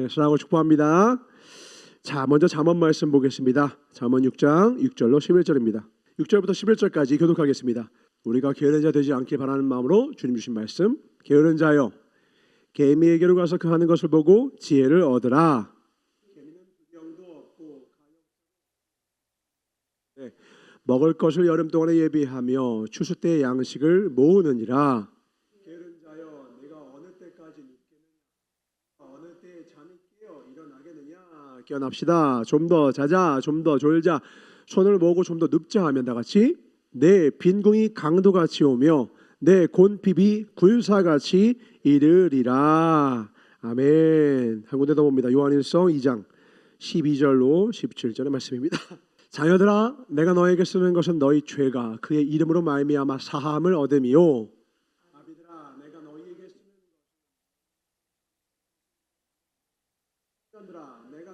사랑하고 축복합니다. 자, 먼저 잠언 말씀 보겠습니다. 잠언 6장 6절로 11절입니다. 6절부터 11절까지 교독하겠습니다. 우리가 게으른 자 되지 않길 바라는 마음으로 주님 주신 말씀. 게으른 자여, 개미에게로 가서 그 하는 것을 보고 지혜를 얻으라. 개미는 구경도 없고 먹을 것을 여름 동안에 예비하며 추수 때의 양식을 모으느니라. 게으른 자여, 내가 어느 때까지 눕겠느냐? 어느 때에 잠이 깨어 일어나겠느냐? 깨어납시다. 좀 더 자자, 좀 더 졸자. 손을 모으고 좀 더 눕자 하면 다 같이 내 빈궁이 강도같이 오며 내 곤핍이 굴사같이 이르리라. 아멘. 한 군데 더 봅니다. 요한일서 2장 12절로 17절의 말씀입니다. 자녀들아, 내가 너에게 쓰는 것은 너희 죄가 그의 이름으로 말미암아 사함을 얻음이요. 아비들아, 내가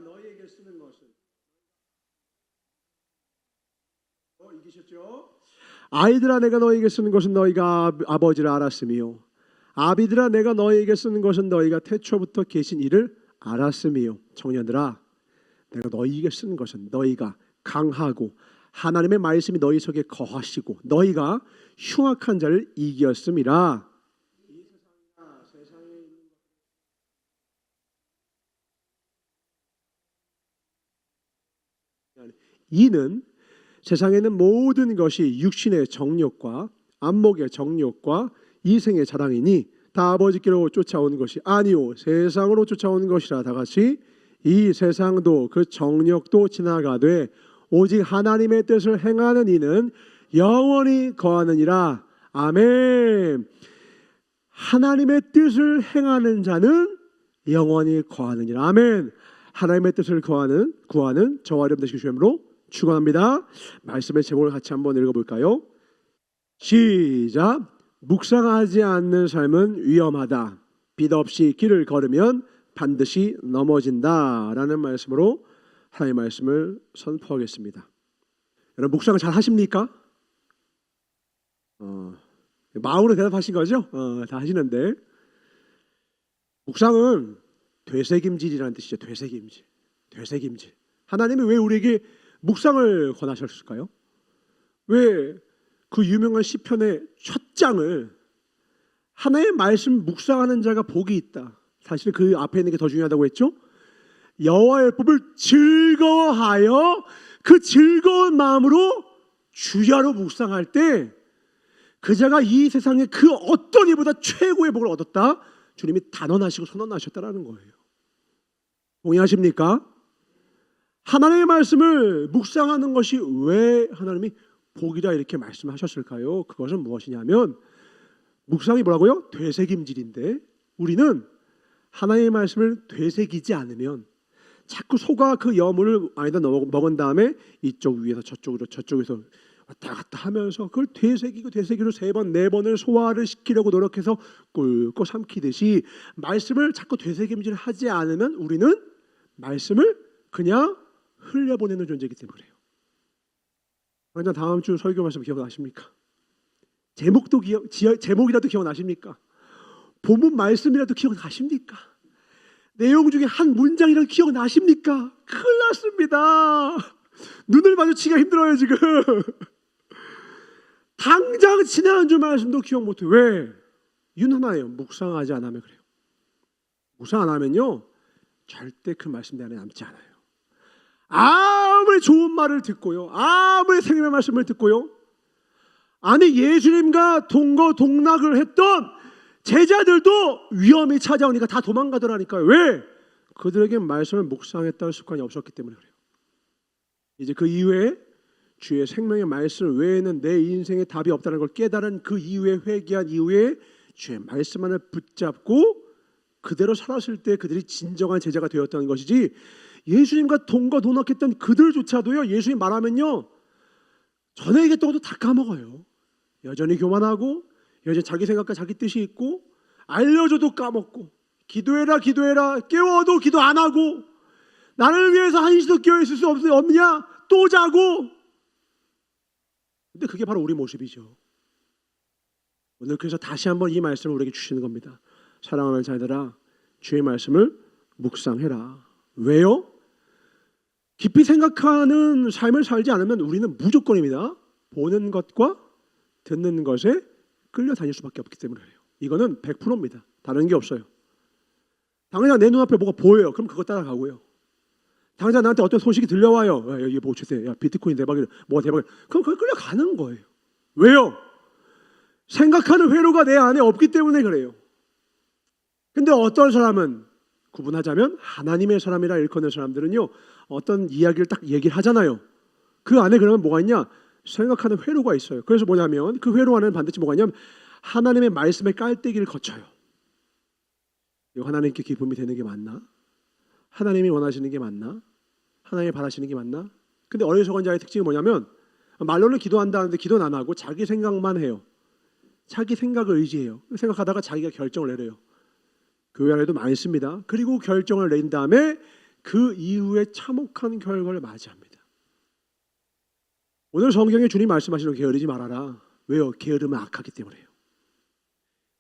너희에게 쓰는 것은 이기셨죠? 아이들아, 내가 너희에게 쓰는 것은 너희가 아버지를 알았으며, 아비들아, 내가 너희에게 쓰는 것은 너희가 태초부터 계신 이를 알았으며, 청년들아, 내가 너희에게 쓰는 것은 너희가 강하고 하나님의 말씀이 너희 속에 거하시고 너희가 흉악한 자를 이겼음이라. 이는 세상에는 모든 것이 육신의 정욕과 안목의 정욕과 이생의 자랑이니 다 아버지께로 쫓아오는 것이 아니요 세상으로 쫓아오는 것이라. 다 같이 이 세상도 그 정욕도 지나가되 오직 하나님의 뜻을 행하는 이는 영원히 거하느니라. 아멘. 하나님의 뜻을 행하는 자는 영원히 거하느니라. 아멘. 하나님의 뜻을 구하는 저와 여러분 되시기 주님으로 축원합니다. 말씀의 제목을 같이 한번 읽어볼까요? 시작. 묵상하지 않는 삶은 위험하다. 빛 없이 길을 걸으면 반드시 넘어진다 라는 말씀으로 하나님의 말씀을 선포하겠습니다. 여러분 묵상을 잘 하십니까? 마음으로 대답하신 거죠? 다 하시는데 묵상은 되새김질이라는 뜻이죠. 되새김질. 하나님이 왜 우리에게 묵상을 권하셨을까요? 왜 그 유명한 시편의 첫 장을 하나님의 말씀 묵상하는 자가 복이 있다. 사실 그 앞에 있는 게 더 중요하다고 했죠. 여호와의 율법을 즐거워하여 그 즐거운 마음으로 주야로 묵상할 때 그 자가 이 세상의 그 어떤 이보다 최고의 복을 얻었다. 주님이 단언하시고 선언하셨다라는 거예요. 동의하십니까? 하나님의 말씀을 묵상하는 것이 왜 하나님이 복이다 이렇게 말씀하셨을까요? 그것은 무엇이냐면 묵상이 뭐라고요? 되새김질인데 우리는 하나님의 말씀을 되새기지 않으면 자꾸 속아 그 여물을 안에다 먹은 다음에 이쪽 위에서 저쪽에서 왔다 갔다 하면서 그걸 되새기고 3번 4번을 소화를 시키려고 노력해서 꿀꺽 삼키듯이 말씀을 자꾸 되새김질 하지 않으면 우리는 말씀을 그냥 흘려보내는 존재이기 때문에 그래요. 그러니까 다음 주 설교 말씀 기억나십니까? 제목이라도 기억나십니까? 본문 말씀이라도 기억나십니까? 내용 중에 한 문장이라도 기억나십니까? 큰일 났습니다. 눈을 마주치기가 힘들어요 지금. 당장 지난주 말씀도 기억 못해요. 왜? 이유는 하나예요. 묵상하지 않으면 그래요. 묵상 안 하면요 절대 그 말씀 내 안에 남지 않아요. 아무리 좋은 말을 듣고요, 아무리 생명의 말씀을 듣고요, 아니 예수님과 동거동락을 했던 제자들도 위험이 찾아오니까 다 도망가더라니까요. 왜? 그들에게 말씀을 묵상했다는 습관이 없었기 때문에 그래요. 이제 그 이후에 주의 생명의 말씀 외에는 내 인생에 답이 없다는 걸 깨달은 그 이후에 회개한 이후에 주의 말씀 안을 붙잡고 그대로 살았을 때 그들이 진정한 제자가 되었다는 것이지, 예수님과 동거동락했던 그들조차도요 예수님 말하면요 전에 얘기했던 것도 다 까먹어요. 여전히 교만하고 여전히 자기 생각과 자기 뜻이 있고 알려줘도 까먹고 기도해라 깨워도 기도 안 하고 나를 위해서 한시도 깨어있을 수 없느냐 또 자고. 근데 그게 바로 우리 모습이죠. 오늘 그래서 다시 한번 이 말씀을 우리에게 주시는 겁니다. 사랑하는 자들아, 주의 말씀을 묵상해라. 왜요? 깊이 생각하는 삶을 살지 않으면 우리는 무조건입니다. 보는 것과 듣는 것에 끌려다닐 수밖에 없기 때문에 그래요. 이거는 100%입니다. 다른 게 없어요. 당장 내 눈앞에 뭐가 보여요. 그럼 그거 따라가고요. 당장 나한테 어떤 소식이 들려와요. 야, 이게 뭐 주세요. 야, 비트코인 대박이래. 뭐가 대박이래. 그럼 그걸 끌려가는 거예요. 왜요? 생각하는 회로가 내 안에 없기 때문에 그래요. 근데 어떤 사람은, 구분하자면 하나님의 사람이라 일컫는 사람들은요, 어떤 이야기를 딱 얘기를 하잖아요. 그 안에 그러면 뭐가 있냐? 생각하는 회로가 있어요. 그래서 뭐냐면 그 회로 안에는 반드시 뭐가 있냐면 하나님의 말씀의 깔때기를 거쳐요. 이거 하나님께 기쁨이 되는 게 맞나? 하나님이 원하시는 게 맞나? 하나님이 바라시는 게 맞나? 근데 어리석은 자의 특징이 뭐냐면 말로는 기도한다는데 기도는 안 하고 자기 생각만 해요. 자기 생각을 의지해요. 생각하다가 자기가 결정을 내려요. 교회 안에도 많습니다. 그리고 결정을 낸 다음에 그 이후에 참혹한 결과를 맞이합니다. 오늘 성경에 주님 말씀하시는 게으르지 말아라. 왜요? 게으름은 악하기 때문에요.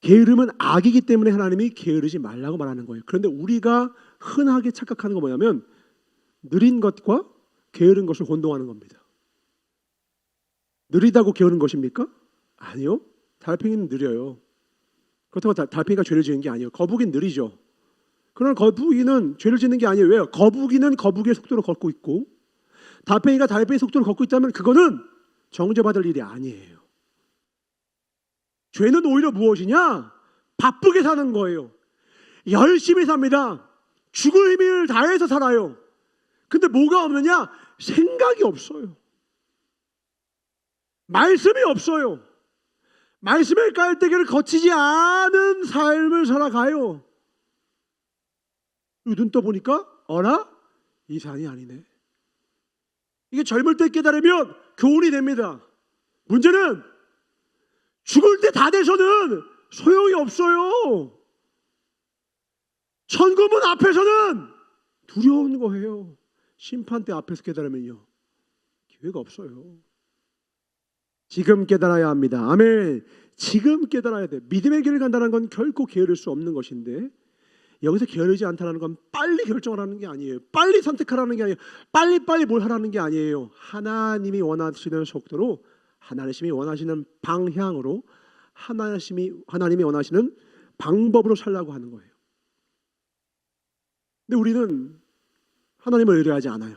게으름은 악이기 때문에 하나님이 게으르지 말라고 말하는 거예요. 그런데 우리가 흔하게 착각하는 건 뭐냐면 느린 것과 게으른 것을 혼동하는 겁니다. 느리다고 게으른 것입니까? 아니요. 달팽이는 느려요. 그렇다고 달팽이가 죄를 지은 게 아니에요. 거북이는 느리죠. 그러나 거북이는 죄를 짓는 게 아니에요. 왜요? 거북이는 거북이의 속도로 걷고 있고 달팽이가 달팽이 속도로 걷고 있다면 그거는 정죄받을 일이 아니에요. 죄는 오히려 무엇이냐? 바쁘게 사는 거예요. 열심히 삽니다. 죽을 힘을 다해서 살아요. 근데 뭐가 없느냐? 생각이 없어요. 말씀이 없어요. 말씀의 깔때기를 거치지 않은 삶을 살아가요. 눈 떠보니까 어라? 이 산이 아니네. 이게 젊을 때 깨달으면 교훈이 됩니다. 문제는 죽을 때 다 돼서는 소용이 없어요. 천국문 앞에서는 두려운 거예요. 심판대 앞에서 깨달으면요 기회가 없어요. 지금 깨달아야 합니다. 아멘. 지금 깨달아야 돼. 믿음의 길을 간다는 건 결코 게으를 수 없는 것인데 여기서 게으르지 않다는 건 빨리 결정을 하는 게 아니에요. 빨리 선택하라는 게 아니에요. 빨리 뭘 하라는 게 아니에요. 하나님이 원하시는 속도로, 하나님이 원하시는 방향으로, 하나님이 원하시는 방법으로 살라고 하는 거예요. 근데 우리는 하나님을 의뢰하지 않아요.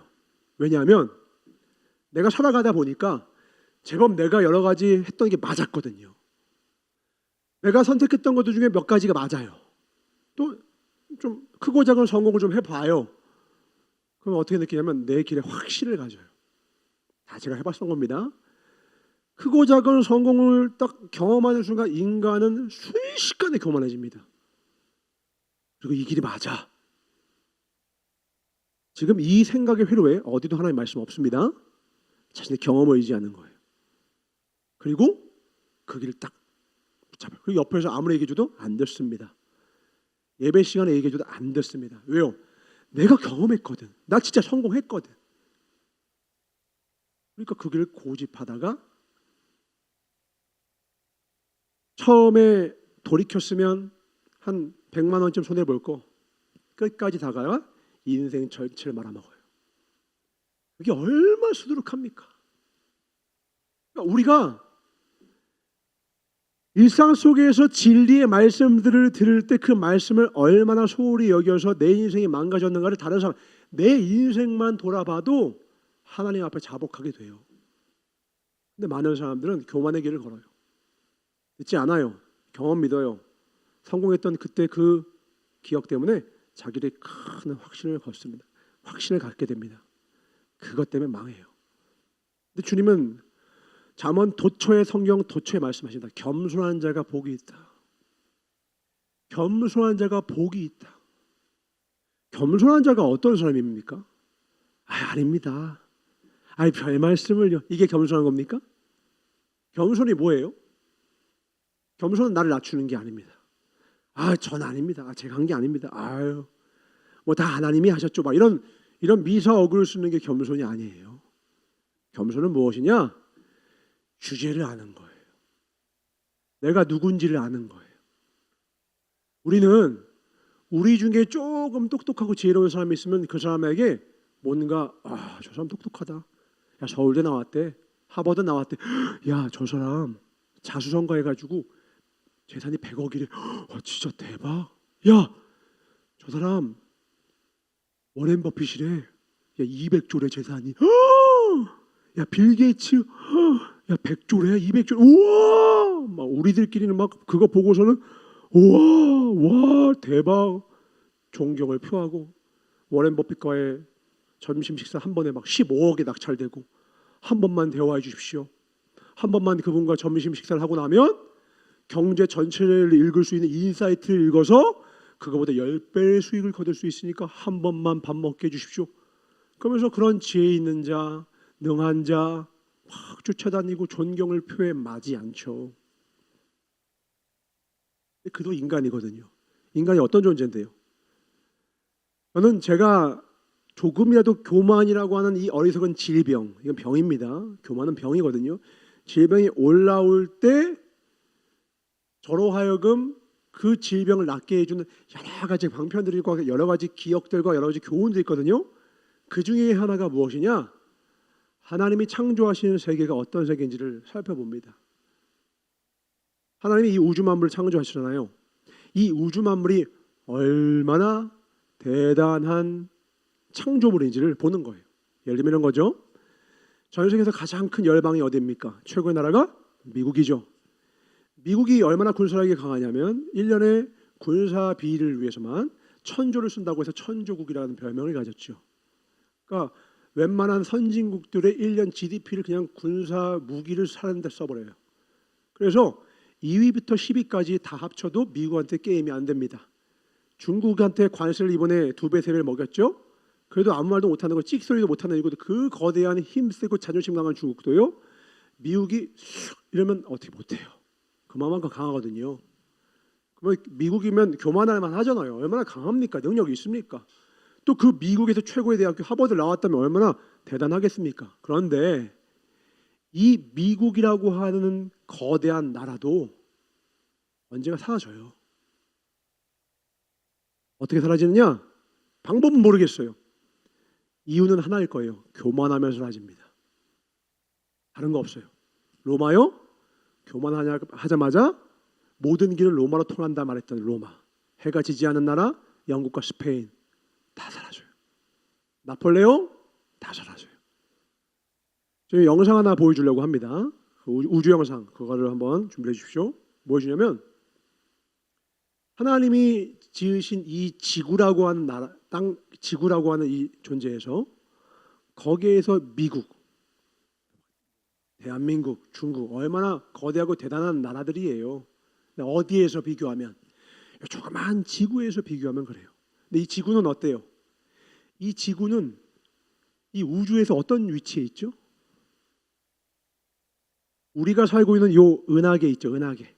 왜냐하면 내가 살아가다 보니까 제법 내가 여러 가지 했던 게 맞았거든요. 내가 선택했던 것들 중에 몇 가지가 맞아요. 또 좀 크고 작은 성공을 좀 해봐요. 그럼 어떻게 느끼냐면 내 길에 확신을 가져요. 다 제가 해봤던 겁니다. 크고 작은 성공을 딱 경험하는 순간 인간은 순식간에 교만해집니다. 그리고 이 길이 맞아. 지금 이 생각의 회로에 어디도 하나님의 말씀 없습니다. 자신의 경험을 의지하는 거예요. 그리고 그 길을 딱 붙잡아요. 그리고 옆에서 아무리 얘기해줘도 안 듣습니다. 예배 시간에 얘기해줘도 안 듣습니다. 왜요? 내가 경험했거든. 나 진짜 성공했거든. 그러니까 그 길을 고집하다가 처음에 돌이켰으면 한 100만 원쯤 손해볼 거 끝까지 다가야 인생 전체를 말아먹어요. 이게 얼마나 수두룩합니까? 그러니까 우리가 일상 속에서 진리의 말씀들을 들을 때 그 말씀을 얼마나 소홀히 여겨서 내 인생이 망가졌는가를 다른 사람, 내 인생만 돌아봐도 하나님 앞에 자복하게 돼요. 근데 많은 사람들은 교만의 길을 걸어요. 믿지 않아요. 경험 믿어요. 성공했던 그때 그 기억 때문에 자기들이 큰 확신을 갖습니다. 확신을 갖게 됩니다. 그것 때문에 망해요. 근데 주님은 잠언 도처의 성경 도처에 말씀하신다. 겸손한 자가 복이 있다. 겸손한 자가 복이 있다. 겸손한 자가 어떤 사람입니까? 아닙니다. 별 말씀을요. 이게 겸손한 겁니까? 겸손이 뭐예요? 겸손은 나를 낮추는 게 아닙니다. 전 아닙니다. 제가 한 게 아닙니다. 뭐 다 하나님이 하셨죠. 막 이런 미사 어구를 쓰는 게 겸손이 아니에요. 겸손은 무엇이냐? 주제를 아는 거예요. 내가 누군지를 아는 거예요. 우리는 우리 중에 조금 똑똑하고 지혜로운 사람이 있으면 그 사람에게 뭔가 저 사람 똑똑하다. 야, 서울대 나왔대. 하버드 나왔대. 야, 저 사람 자수성가 해가지고 재산이 100억이래. 진짜 대박. 야, 저 사람 워렌 버핏이래. 야, 200조래 재산이. 야, 빌 게이츠. 야, 100조래. 200조. 우와! 막 우리들끼리는 막 그거 보고서는 우와, 와, 대박. 존경을 표하고 워렌 버핏과의 점심 식사 한 번에 막 15억에 낙찰되고 한 번만 대화해 주십시오. 한 번만 그분과 점심 식사를 하고 나면 경제 전체를 읽을 수 있는 인사이트를 읽어서 그거보다 10배의 수익을 거둘 수 있으니까 한 번만 밥 먹게 해주십시오. 그러면서 그런 지혜 있는 자, 능한 자 확 쫓아다니고 존경을 표해 마지 않죠. 그도 인간이거든요. 인간이 어떤 존재인데요? 저는 제가 조금이라도 교만이라고 하는 이 어리석은 질병, 이건 병입니다. 교만은 병이거든요. 질병이 올라올 때 저로 하여금 그 질병을 낫게 해주는 여러 가지 방편들과 여러 가지 기억들과 여러 가지 교훈들이 있거든요. 그 중에 하나가 무엇이냐? 하나님이 창조하시는 세계가 어떤 세계인지를 살펴봅니다. 하나님이 이 우주 만물을 창조하시잖아요. 이 우주 만물이 얼마나 대단한 창조물인지를 보는 거예요. 예를 들면 이런 거죠. 전 세계에서 가장 큰 열방이 어디입니까? 최고의 나라가 미국이죠. 미국이 얼마나 군사력이 강하냐면 1년에 군사 비리를 위해서만 1,000조를 쓴다고 해서 천조국이라는 별명을 가졌죠. 그러니까 웬만한 선진국들의 1년 GDP를 그냥 군사 무기를 사는 데 써버려요. 그래서 2위부터 10위까지 다 합쳐도 미국한테 게임이 안 됩니다. 중국한테 관세를 이번에 2배, 3배를 먹였죠. 그래도 아무 말도 못하는 거, 찍소리도 못하는 이것도 그 거대한 힘세고 자존심 강한 중국도요. 미국이 이러면 어떻게 못해요. 그만큼 강하거든요. 그러면 미국이면 교만할 만하잖아요. 얼마나 강합니까? 능력이 있습니까? 또 그 미국에서 최고의 대학교 하버드 나왔다면 얼마나 대단하겠습니까? 그런데 이 미국이라고 하는 거대한 나라도 언제가 사라져요. 어떻게 사라지느냐? 방법은 모르겠어요. 이유는 하나일 거예요. 교만하면서 사라집니다. 다른 거 없어요. 로마요? 교만하자마자 모든 길을 로마로 통한다 말했던 로마. 해가 지지 않은 나라 영국과 스페인 다 사라져요. 나폴레옹 다 사라져요. 지금 영상 하나 보여주려고 합니다. 우주 영상 그거를 한번 준비해 주십시오. 뭐 해주냐면 하나님이 지으신 이 지구라고 하는 나라, 땅 지구라고 하는 이 존재에서 거기에서 미국, 대한민국, 중국 얼마나 거대하고 대단한 나라들이에요. 어디에서 비교하면 조그만 지구에서 비교하면 그래요. 근데 이 지구는 어때요? 이 지구는 이 우주에서 어떤 위치에 있죠? 우리가 살고 있는 요 은하계 있죠, 은하계.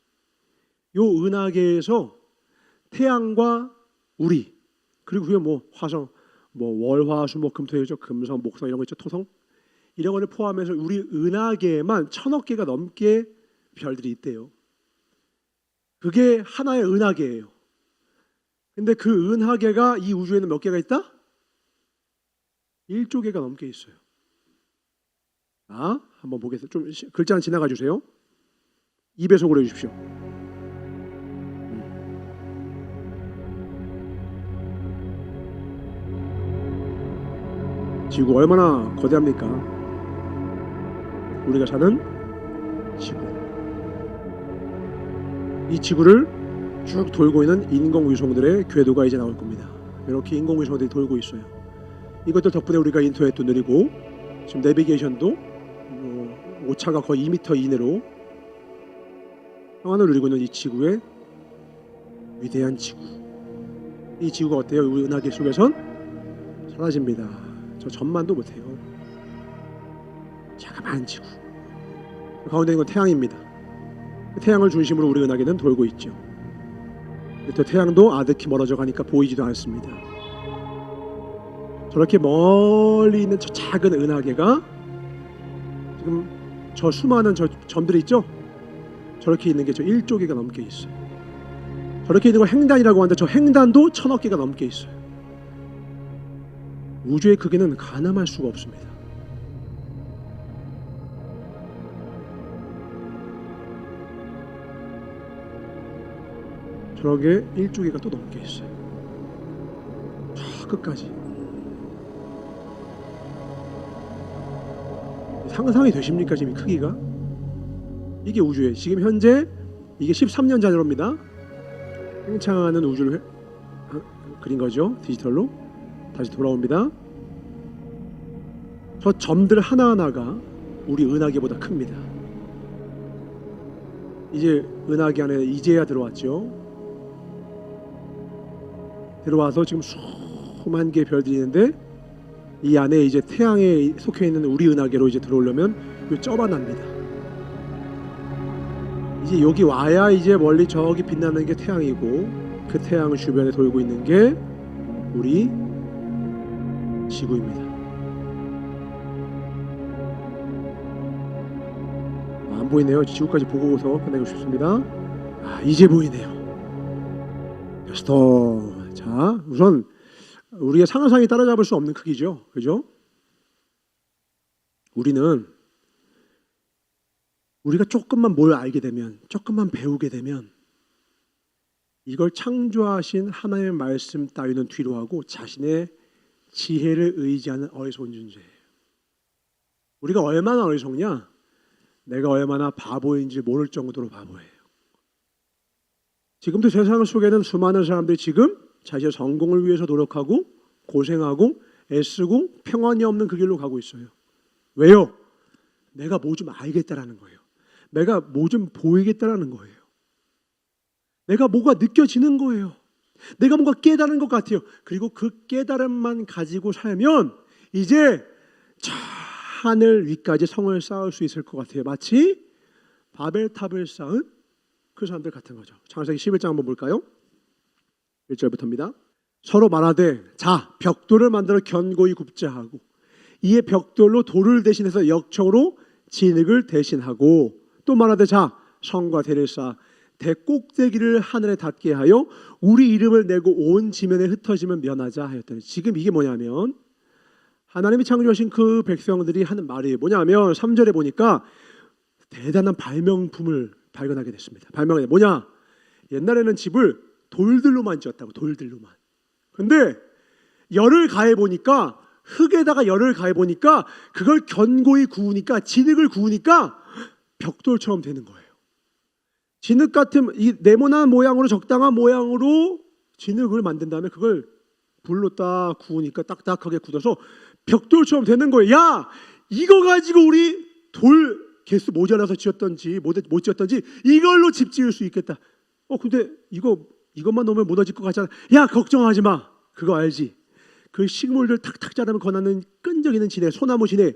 요 은하계에서 태양과 우리 그리고 그게 뭐 화성, 뭐 월화수목금토일죠, 금성, 목성 이런 거 있죠, 토성 이런 거를 포함해서 우리 은하계에만 1,000억 개가 넘게 별들이 있대요. 그게 하나의 은하계예요. 근데 그 은하계가 이 우주에는 몇 개가 있다? 1조 개가 넘게 있어요. 한번 보겠습니다. 좀 글자는 지나가 주세요. 2배속으로 해주십시오. 지구 얼마나 거대합니까? 우리가 사는 지구. 이 지구를 쭉 돌고 있는 인공위성들의 궤도가 이제 나올 겁니다. 이렇게 인공위성들이 돌고 있어요. 이것들 덕분에 우리가 인터넷도 느리고 지금 내비게이션도 오차가 거의 2m 이내로 평안을 누리고 있는 이 지구의 위대한 지구. 이 지구가 어때요? 우리 은하계 속에선 사라집니다. 저 전만도 못해요. 자그마한 지구. 그 가운데 있는 건 태양입니다. 태양을 중심으로 우리 은하계는 돌고 있죠. 또 태양도 아득히 멀어져 가니까 보이지도 않습니다. 저렇게 멀리 있는 저 작은 은하계가 지금 저 수많은 저 점들이 있죠? 저렇게 있는 게 저 1조 개가 넘게 있어요. 저렇게 있는 걸 행단이라고 하는데 저 행단도 1000억 개가 넘게 있어요. 우주의 크기는 가늠할 수가 없습니다. 저렇게 1조 개가 또 넘게 있어요. 저 끝까지. 상상이 되십니까? 지금 이 크기가? 이게 우주예요. 지금 현재 이게 13년 잔으로입니다. 팽창하는 우주를 그린 거죠. 디지털로. 다시 돌아옵니다. 저 점들 하나하나가 우리 은하계보다 큽니다. 이제 은하계 안에 이제야 들어왔죠. 들어와서 지금 수만 개의 별들이 있는데 이 안에 이제 태양에 속해 있는 우리 은하계로 이제 들어오려면 이 쩌바납니다. 이제 여기 와야 이제 멀리 저기 빛나는 게 태양이고 그 태양 주변에 돌고 있는 게 우리 지구입니다. 안 보이네요. 지구까지 보고서 끝내고 싶습니다. 이제 보이네요. 스톱. 자, 우선 우리의 상상이 따라잡을 수 없는 크기죠. 그죠? 우리가 조금만 뭘 알게 되면, 조금만 배우게 되면 이걸 창조하신 하나님의 말씀 따위는 뒤로 하고 자신의 지혜를 의지하는 어리석은 존재예요. 우리가 얼마나 어리석냐? 내가 얼마나 바보인지 모를 정도로 바보예요. 지금도 세상 속에는 수많은 사람들이 지금 자신의 성공을 위해서 노력하고 고생하고 애쓰고 평안이 없는 그 길로 가고 있어요. 왜요? 내가 뭐 좀 알겠다라는 거예요. 내가 뭐 좀 보이겠다라는 거예요. 내가 뭐가 느껴지는 거예요. 내가 뭔가 깨달은 것 같아요. 그리고 그 깨달음만 가지고 살면 이제 저 하늘 위까지 성을 쌓을 수 있을 것 같아요. 마치 바벨탑을 쌓은 그 사람들 같은 거죠. 창세기 11장 한번 볼까요? 1절부터입니다. 서로 말하되 자 벽돌을 만들어 견고히 굽자 하고 이에 벽돌로 돌을 대신해서 역청으로 진흙을 대신하고 또 말하되 자 성과 대를 쌓아 대꼭대기를 하늘에 닿게 하여 우리 이름을 내고 온 지면에 흩어지면 면하자 하였더니 지금 이게 뭐냐면 하나님이 창조하신 그 백성들이 하는 말이 뭐냐면 3절에 보니까 대단한 발명품을 발견하게 됐습니다. 발명이 뭐냐? 옛날에는 집을 돌들로만 지었다고. 돌들로만. 근데 열을 가해 보니까 흙에다가 열을 가해 보니까 그걸 견고히 구우니까 진흙을 구우니까 벽돌처럼 되는 거예요. 진흙 같은 이 네모난 모양으로 적당한 모양으로 진흙을 만든 다음에 그걸 불로 딱 구우니까 딱딱하게 굳어서 벽돌처럼 되는 거예요. 야, 이거 가지고 우리 돌 개수 모자라서 지었던지 못 지었던지 이걸로 집 지을 수 있겠다. 근데 이것만 놓으면 무너질 것 같잖아. 야, 걱정하지 마. 그거 알지? 그 식물들 탁탁 자라면 거나는 끈적이는 진해, 소나무 진해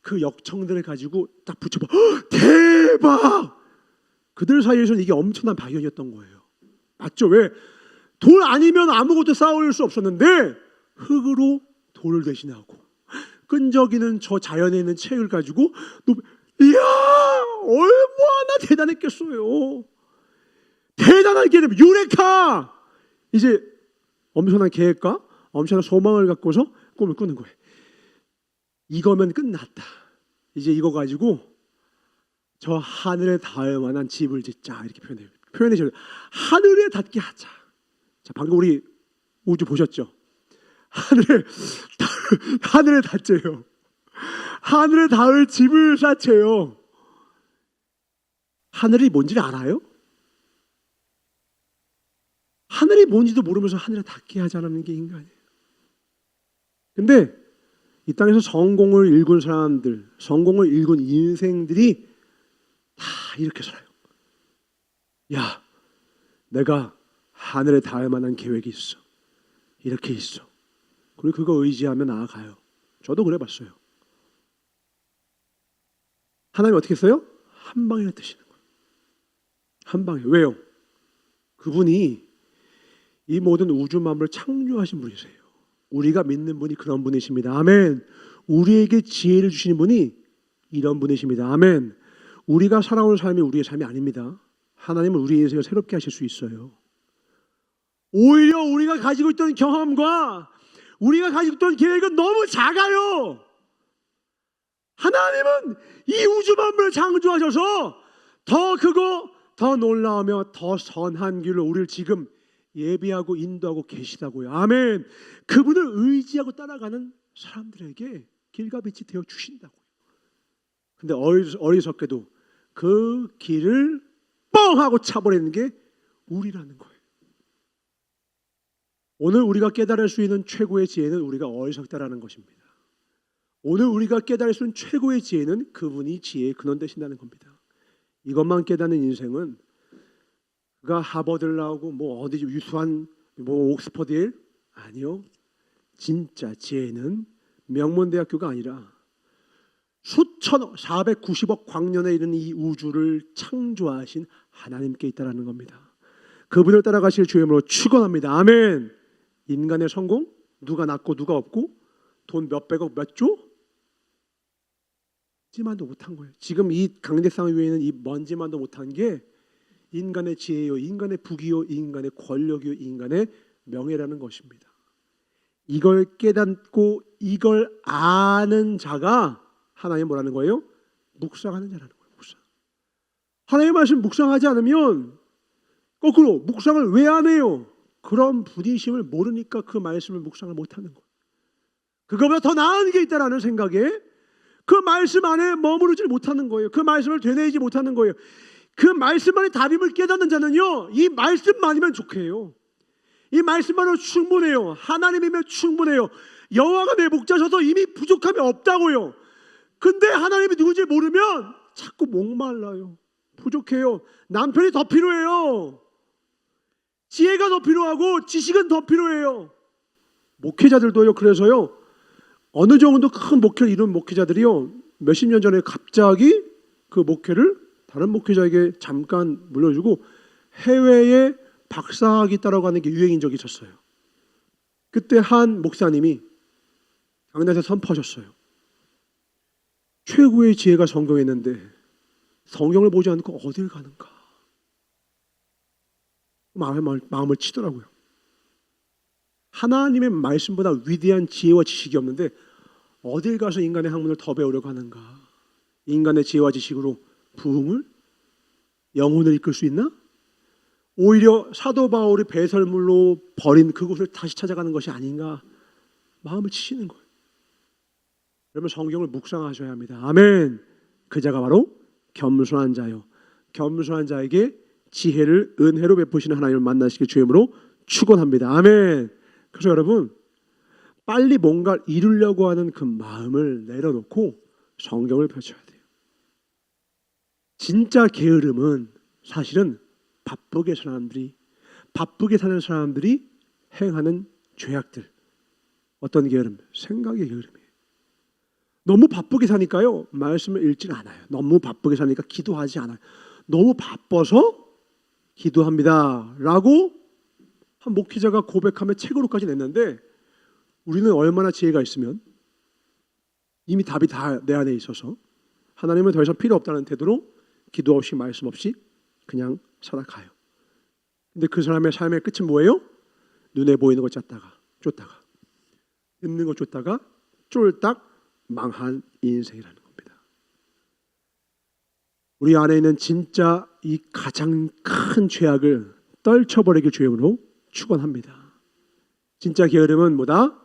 그 역청들을 가지고 딱 붙여봐. 대박! 그들 사이에서는 이게 엄청난 발견이었던 거예요. 맞죠? 왜? 돌 아니면 아무것도 쌓을 수 없었는데 흙으로 돌을 대신하고 끈적이는 저 자연에 있는 책을 가지고 이야 얼마나 대단했겠어요. 대단한 개념 유레카. 이제 엄청난 계획과 엄청난 소망을 갖고서 꿈을 꾸는 거예요. 이거면 끝났다. 이제 이거 가지고 저 하늘에 닿을 만한 집을 짓자 이렇게 표현해줘요. 하늘에 닿게 하자. 자, 방금 우리 우주 보셨죠? 하늘에 닿재요. 하늘에 닿을 집을 쌓재요. 하늘이 뭔지를 알아요? 하늘이 뭔지도 모르면서 하늘에 닿게 하자는 게 인간이에요. 근데 이 땅에서 성공을 일군 사람들, 성공을 일군 인생들이 다 이렇게 살아요. 야, 내가 하늘에 닿을 만한 계획이 있어. 이렇게 있어. 그리고 그거 의지하며 나아가요. 저도 그래 봤어요. 하나님 어떻게 했어요? 한 방에 흩으시는 거예요. 한 방에. 왜요? 그분이 이 모든 우주 만물을 창조하신 분이세요. 우리가 믿는 분이 그런 분이십니다. 아멘. 우리에게 지혜를 주시는 분이 이런 분이십니다. 아멘. 우리가 살아온 삶이 우리의 삶이 아닙니다. 하나님은 우리의 인생을 새롭게 하실 수 있어요. 오히려 우리가 가지고 있던 경험과 우리가 가지고 있던 계획은 너무 작아요. 하나님은 이 우주 만물을 창조하셔서 더 크고 더 놀라우며 더 선한 길로 우리를 지금 예비하고 인도하고 계시다고요. 아멘. 그분을 의지하고 따라가는 사람들에게 길과 빛이 되어 주신다고요. 근데 어리석게도 그 길을 뻥 하고 차버리는 게 우리라는 거예요. 오늘 우리가 깨달을 수 있는 최고의 지혜는 우리가 어리석다라는 것입니다. 오늘 우리가 깨달을 수 있는 최고의 지혜는 그분이 지혜의 근원 되신다는 겁니다. 이것만 깨닫는 인생은 그가 하버드를 나오고 뭐 어디 유수한 뭐 옥스퍼드일 아니요. 진짜 지혜는 명문대학교가 아니라 수천 490억 광년에 이르는 이 우주를 창조하신 하나님께 있다라는 겁니다. 그분을 따라가실 주의 이름으로 축원합니다. 아멘. 인간의 성공 누가 낳고 누가 없고 돈 몇백억 몇 조? 지만도 못한 거예요. 지금 이 강대상 위에 있는 이 먼지만도 못한 게 인간의 지혜요, 인간의 부귀요, 인간의 권력이요, 인간의 명예라는 것입니다. 이걸 깨닫고 이걸 아는 자가 하나님 뭐라는 거예요? 묵상하는 자라는 거예요. 묵상. 하나님의 말씀 묵상하지 않으면 거꾸로 묵상을 왜 안 해요? 그런 분이심을 모르니까 그 말씀을 묵상을 못하는 거예요. 그거보다 더 나은 게 있다라는 생각에 그 말씀 안에 머무르지 못하는 거예요. 그 말씀을 되뇌이지 못하는 거예요. 그 말씀만이 답임을 깨닫는 자는요, 이 말씀만이면 좋게요. 이 말씀만으로 충분해요. 하나님이면 충분해요. 여호와가 내 목자셔서 이미 부족함이 없다고요. 근데 하나님이 누군지 모르면 자꾸 목말라요. 부족해요. 남편이 더 필요해요. 지혜가 더 필요하고 지식은 더 필요해요. 목회자들도요. 그래서요, 어느 정도 큰 목회를 이룬 목회자들이요, 몇십 년 전에 갑자기 그 목회를 다른 목회자에게 잠깐 물려주고 해외에 박사학위 따라가는 게 유행인 적이 있었어요. 그때 한 목사님이 강단에서 선포하셨어요. 최고의 지혜가 성경에 있는데 성경을 보지 않고 어딜 가는가. 마음을 치더라고요. 하나님의 말씀보다 위대한 지혜와 지식이 없는데 어딜 가서 인간의 학문을 더 배우려고 하는가. 인간의 지혜와 지식으로 부흥을, 영혼을 이끌 수 있나? 오히려 사도 바울이 배설물로 버린 그곳을 다시 찾아가는 것이 아닌가. 마음을 치시는 거예요. 여러분, 성경을 묵상하셔야 합니다. 아멘. 그 자가 바로 겸손한 자요, 겸손한 자에게 지혜를 은혜로 베푸시는 하나님을 만나시길 주의 이름으로 축원합니다. 아멘. 그래서 여러분, 빨리 뭔가를 이루려고 하는 그 마음을 내려놓고 성경을 펼쳐야 돼요. 진짜 게으름은 사실은 바쁘게 사는 사람들이 행하는 죄악들. 어떤 게으름? 생각의 게으름이에요. 너무 바쁘게 사니까요, 말씀을 읽질 않아요. 너무 바쁘게 사니까 기도하지 않아요. 너무 바빠서 기도합니다 라고 한 목회자가 고백하며 책으로까지 냈는데, 우리는 얼마나 지혜가 있으면 이미 답이 다 내 안에 있어서 하나님은 더 이상 필요 없다는 태도로 기도 없이 말씀 없이 그냥 살아가요. 근데 그 사람의 삶의 끝은 뭐예요? 눈에 보이는 것 쫓다가 있는 것 쫓다가 쫄딱 망한 인생이라는 겁니다. 우리 안에 있는 진짜 이 가장 큰 죄악을 떨쳐버리길 주의 이름으로 축원합니다. 진짜 게으름은 뭐다?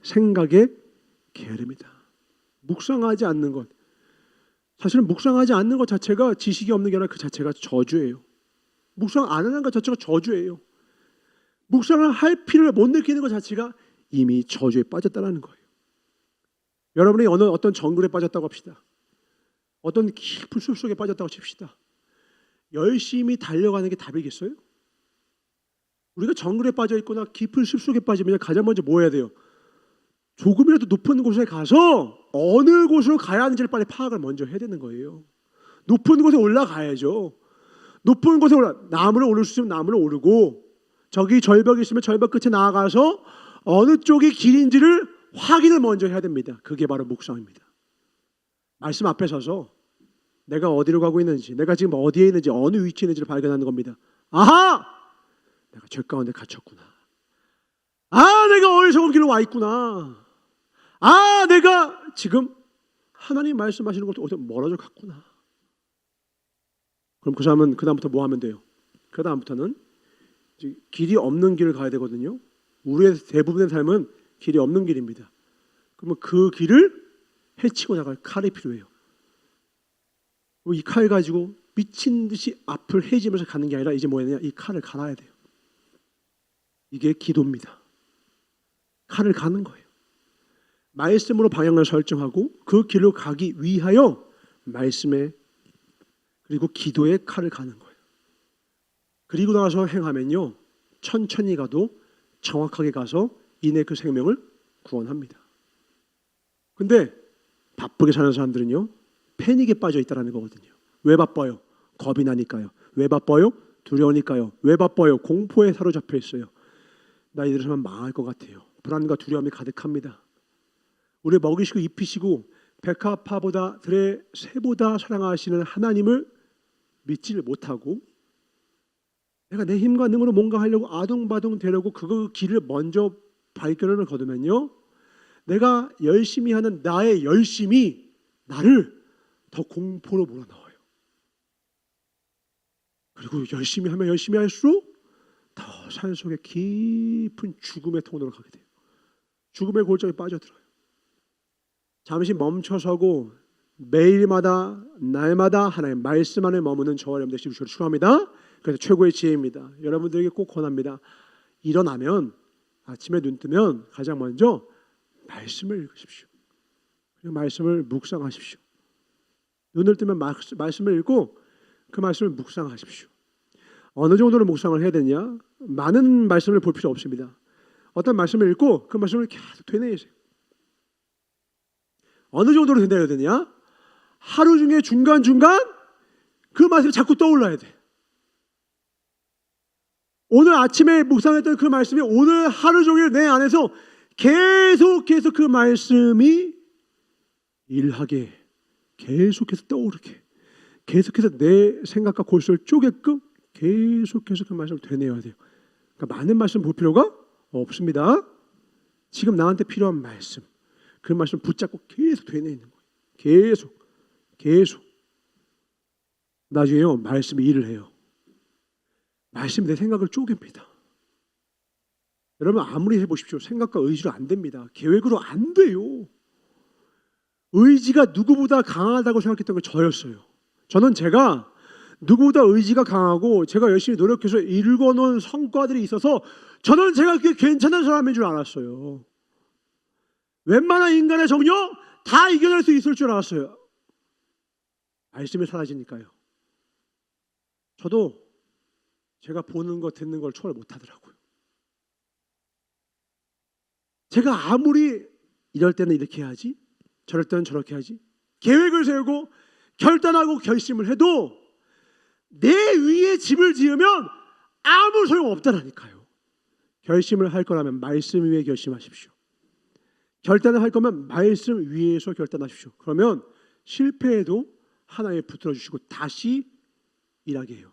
생각의 게으름이다. 묵상하지 않는 것. 사실은 묵상하지 않는 것 자체가 지식이 없는 게 아니라 그 자체가 저주예요. 묵상 안 하는 것 자체가 저주예요. 묵상을 할 필요를 못 느끼는 것 자체가 이미 저주에 빠졌다는 거예요. 여러분이 어떤 정글에 빠졌다고 합시다. 어떤 깊은 숲속에 빠졌다고 칩시다. 열심히 달려가는 게 답이겠어요? 우리가 정글에 빠져 있거나 깊은 숲속에 빠지면 가장 먼저 뭐 해야 돼요? 조금이라도 높은 곳에 가서 어느 곳으로 가야 하는지를 빨리 파악을 먼저 해야 되는 거예요. 높은 곳에 올라가야죠. 높은 곳에 나무를 오를 수 있으면 나무를 오르고, 저기 절벽이 있으면 절벽 끝에 나아가서 어느 쪽이 길인지를 확인을 먼저 해야 됩니다. 그게 바로 묵상입니다. 말씀 앞에 서서 내가 어디로 가고 있는지, 내가 지금 어디에 있는지, 어느 위치에 있는지를 발견하는 겁니다. 아하! 내가 죄 가운데 갇혔구나. 아, 내가 어리석은 길로 와 있구나. 아, 내가 지금 하나님 말씀하시는 것도 어디서 멀어져 갔구나. 그럼 그 사람은 그 다음부터 뭐 하면 돼요? 그 다음부터는 길이 없는 길을 가야 되거든요. 우리의 대부분의 삶은 길이 없는 길입니다. 그러면 그 길을 헤치고 나갈 칼이 필요해요. 이 칼 가지고 미친 듯이 앞을 헤지면서 가는 게 아니라 이제 뭐냐, 이 칼을 갈아야 돼요. 이게 기도입니다. 칼을 가는 거예요. 말씀으로 방향을 설정하고 그 길로 가기 위하여 말씀에 그리고 기도에 칼을 가는 거예요. 그리고 나서 행하면요, 천천히 가도 정확하게 가서 이내 그 생명을 구원합니다. 근데 바쁘게 사는 사람들은요, 패닉에 빠져 있다는 거거든요. 왜 바빠요? 겁이 나니까요. 왜 바빠요? 두려우니까요. 왜 바빠요? 공포에 사로잡혀 있어요. 나 이대로 살면 망할 것 같아요. 불안과 두려움이 가득합니다. 우리 먹이시고 입히시고 백합화보다 들의 새보다 사랑하시는 하나님을 믿지를 못하고 내가 내 힘과 능으로 뭔가 하려고 아둥바둥 되려고 그 길을 먼저 발걸음을 거두면요, 내가 열심히 하는 나의 열심이 나를 더 공포로 몰아넣어요. 그리고 열심히 하면 열심히 할수록 더 산속의 깊은 죽음의 통로로 가게 돼요. 죽음의 골짜기에 빠져들어요. 잠시 멈춰서고 매일마다 날마다 하나님 말씀 안에 머무는 저와 여러분 되시길 주로 축원합니다. 그래서 최고의 지혜입니다. 여러분들에게 꼭 권합니다. 일어나면 아침에 눈 뜨면 가장 먼저 말씀을 읽으십시오. 그리고 말씀을 묵상하십시오. 눈을 뜨면 말씀을 읽고 그 말씀을 묵상하십시오. 어느 정도로 묵상을 해야 되냐? 많은 말씀을 볼 필요 없습니다. 어떤 말씀을 읽고 그 말씀을 계속 되뇌이세요. 어느 정도로 되뇌어야 되냐? 하루 중에 중간중간 그 말씀이 자꾸 떠올라야 돼. 오늘 아침에 묵상했던 그 말씀이 오늘 하루 종일 내 안에서 계속해서 그 말씀이 일하게, 계속해서 떠오르게, 계속해서 내 생각과 골수를 쪼개끔 계속해서 그 말씀을 되뇌어야 돼요. 그러니까 많은 말씀 볼 필요가 없습니다. 지금 나한테 필요한 말씀, 그 말씀 붙잡고 계속 되뇌이는 거예요. 계속. 나중에요, 말씀이 일을 해요. 말씀이 내 생각을 쪼갭니다. 여러분 아무리 해보십시오. 생각과 의지로 안 됩니다. 계획으로 안 돼요. 의지가 누구보다 강하다고 생각했던 건 저였어요. 저는 제가 누구보다 의지가 강하고 제가 열심히 노력해서 이루어놓은 성과들이 있어서 저는 제가 그게 괜찮은 사람인 줄 알았어요. 웬만한 인간의 정력 다 이겨낼 수 있을 줄 알았어요. 말씀이 사라지니까요. 저도 제가 보는 거 듣는 걸 초월 못하더라고요. 제가 아무리 이럴 때는 이렇게 해야지, 저럴 때는 저렇게 해야지 계획을 세우고 결단하고 결심을 해도 내 위에 집을 지으면 아무 소용없다라니까요. 결심을 할 거라면 말씀 위에 결심하십시오. 결단을 할 거면 말씀 위에서 결단하십시오. 그러면 실패해도 하나님이 붙들어 주시고 다시 일하게 해요.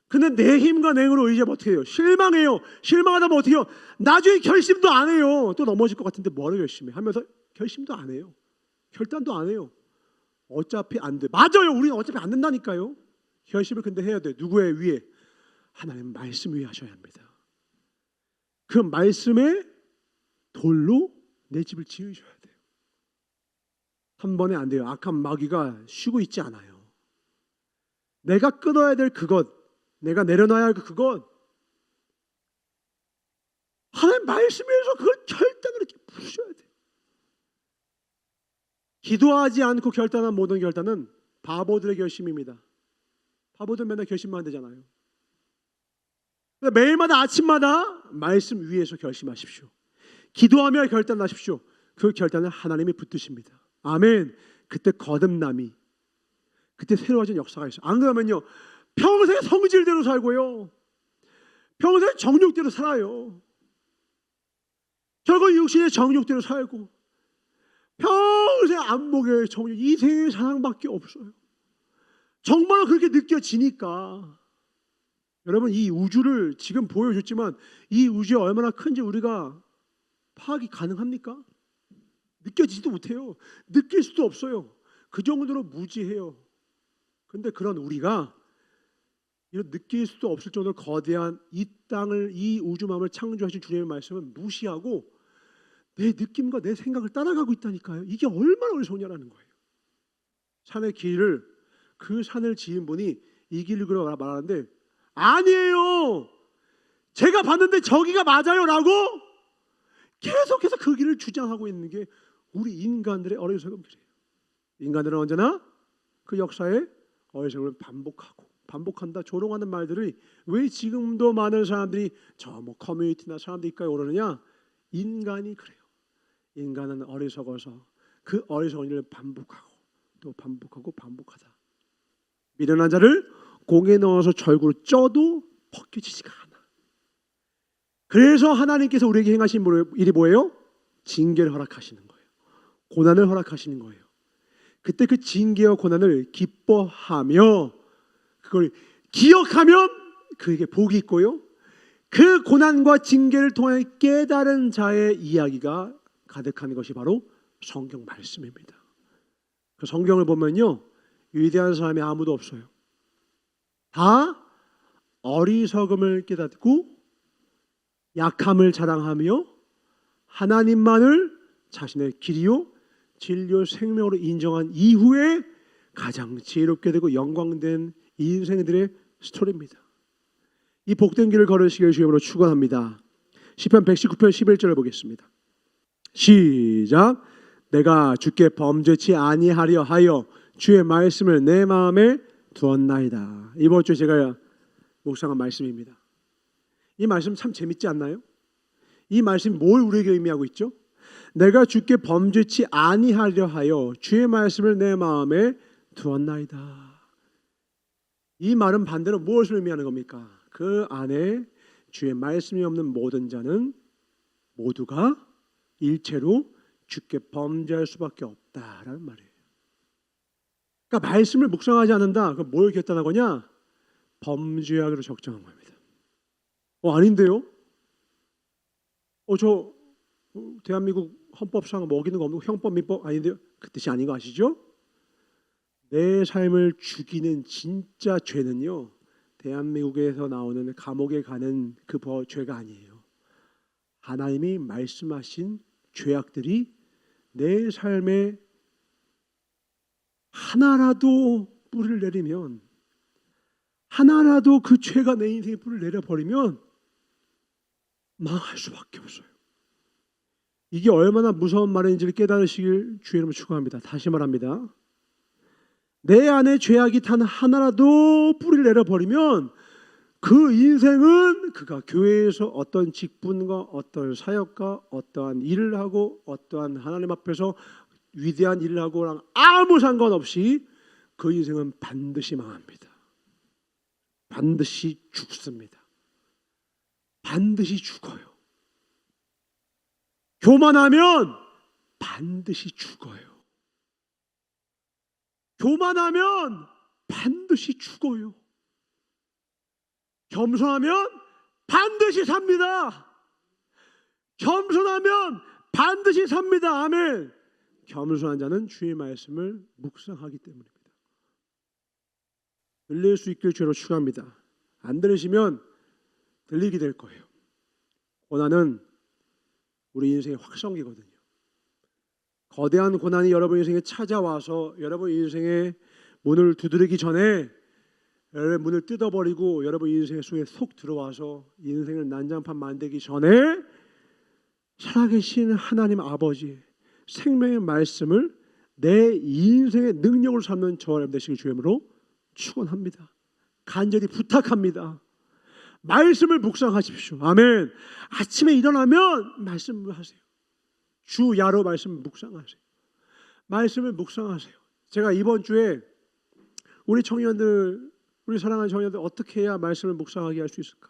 근데 내 힘과 냉으로 의지하면 어떻게 해요? 실망해요. 실망하다면 어떻게 해요? 나중에 결심도 안 해요. 또 넘어질 것 같은데 뭐를 결심해? 하면서 결심도 안 해요. 결단도 안 해요. 어차피 안 돼. 맞아요. 우리는 어차피 안 된다니까요. 결심을 근데 해야 돼. 누구의 위에? 하나님 말씀 위에 하셔야 합니다. 그 말씀의 돌로 내 집을 지으셔야 돼요. 한 번에 안 돼요. 악한 마귀가 쉬고 있지 않아요. 내가 끊어야 될 그것, 내가 내려놔야 할 그것, 하나님 말씀에서 그걸 결단으로 이렇게 부셔야 돼요. 기도하지 않고 결단한 모든 결단은 바보들의 결심입니다. 바보들 맨날 결심만 되잖아요. 매일마다 아침마다 말씀 위에서 결심하십시오. 기도하며 결단하십시오. 그 결단을 하나님이 붙드십니다. 아멘. 그때 거듭남이, 그때 새로워진 역사가 있어요. 안 그러면요 평생 성질대로 살고요, 평생 정욕대로 살아요. 결국 육신의 정욕대로 살고 평생 안목의 정욕, 이생의 사랑밖에 없어요. 정말로 그렇게 느껴지니까 여러분, 이 우주를 지금 보여줬지만 이 우주가 얼마나 큰지 우리가 파악이 가능합니까? 느껴지지도 못해요. 느낄 수도 없어요. 그 정도로 무지해요. 근데 그런 우리가 이런 느낄 수도 없을 정도로 거대한 이 땅을, 이 우주만을 창조하신 주님의 말씀을 무시하고 내 느낌과 내 생각을 따라가고 있다니까요. 이게 얼마나 어리석냐라는 거예요. 산의 길을, 그 산을 지은 분이 이 길을 그려 말하는데 아니에요, 제가 봤는데 저기가 맞아요 라고 계속해서 그 길을 주장하고 있는 게 우리 인간들의 어리석은 길이에요. 인간들은 언제나 그 역사에 어리석음을 반복한다, 조롱하는 말들이 왜 지금도 많은 사람들이 저 뭐 커뮤니티나 사람들까지 오르느냐? 인간이 그래요. 인간은 어리석어서 그 어리석은 일을 반복하고 또 반복하다. 미련한 자를 공에 넣어서 절구로 쪄도 벗겨지지가 않아. 그래서 하나님께서 우리에게 행하신 일이 뭐예요? 징계를 허락하시는 거예요. 고난을 허락하시는 거예요. 그때 그 징계와 고난을 기뻐하며 그걸 기억하면 그에게 복이 있고요, 그 고난과 징계를 통해 깨달은 자의 이야기가 가득한 것이 바로 성경 말씀입니다. 그 성경을 보면요, 위대한 사람이 아무도 없어요. 다 어리석음을 깨닫고 약함을 자랑하며 하나님만을 자신의 길이요 진리요 생명으로 인정한 이후에 가장 지혜롭게 되고 영광된 인생들의 스토리입니다. 이 복된 길을 걸으시길 주님으로 축원합니다. 시편 119편 11절을 보겠습니다. 시작. 내가 주께 범죄치 아니하려 하여 주의 말씀을 내 마음에 두었나이다. 이번 주에 제가 묵상한 말씀입니다. 이 말씀 참 재밌지 않나요? 이 말씀이 뭘 우리에게 의미하고 있죠? 내가 주께 범죄치 아니하려 하여 주의 말씀을 내 마음에 두었나이다. 이 말은 반대로 무엇을 의미하는 겁니까? 그 안에 주의 말씀이 없는 모든 자는 모두가 일체로 주께 범죄할 수밖에 없다라는 말이에요. 그러니까 말씀을 묵상하지 않는다. 그럼 뭘 결단한 거냐? 범죄하기로 적정한 겁니다. 아닌데요? 저 대한민국 헌법상 먹이는 거 없는 형법 민법 아닌데요? 그 뜻이 아닌 거 아시죠? 내 삶을 죽이는 진짜 죄는요, 대한민국에서 나오는 감옥에 가는 그 죄가 아니에요. 하나님이 말씀하신 죄악들이 내 삶에 하나라도 뿌리를 내리면, 하나라도 그 죄가 내 인생에 뿌리를 내려버리면 망할 수밖에 없어요. 이게 얼마나 무서운 말인지를 깨달으시길 주의 이름으로 축원합니다. 다시 말합니다. 내 안에 죄악이 단 하나라도 뿌리를 내려버리면 그 인생은 그가 교회에서 어떤 직분과 어떤 사역과 어떠한 일을 하고 어떠한 하나님 앞에서 위대한 일을 하고랑 아무 상관없이 그 인생은 반드시 망합니다. 반드시 죽습니다. 반드시 죽어요. 교만하면 반드시 죽어요. 교만하면 반드시 죽어요. 겸손하면 반드시 삽니다. 겸손하면 반드시 삽니다. 아멘. 겸손한 자는 주의 말씀을 묵상하기 때문입니다. 들릴 수 있길 주로 축원합니다. 안 들으시면 들리게 될 거예요. 고난은 우리 인생의 확성기거든요. 거대한 고난이 여러분 인생에 찾아와서 여러분 인생의 문을 두드리기 전에 여러분 문을 뜯어버리고 여러분 인생 속에 속 들어와서 인생을 난장판 만들기 전에 살아계신 하나님 아버지 생명의 말씀을 내 인생의 능력으로 삼는 저와 여러분 되시길 주님으로 축원합니다. 간절히 부탁합니다. 말씀을 묵상하십시오. 아멘. 아침에 일어나면 말씀을 하세요. 주야로 말씀을 묵상하세요. 말씀을 묵상하세요. 제가 이번 주에 우리 청년들, 우리 사랑하는 청년들 어떻게 해야 말씀을 묵상하게 할 수 있을까?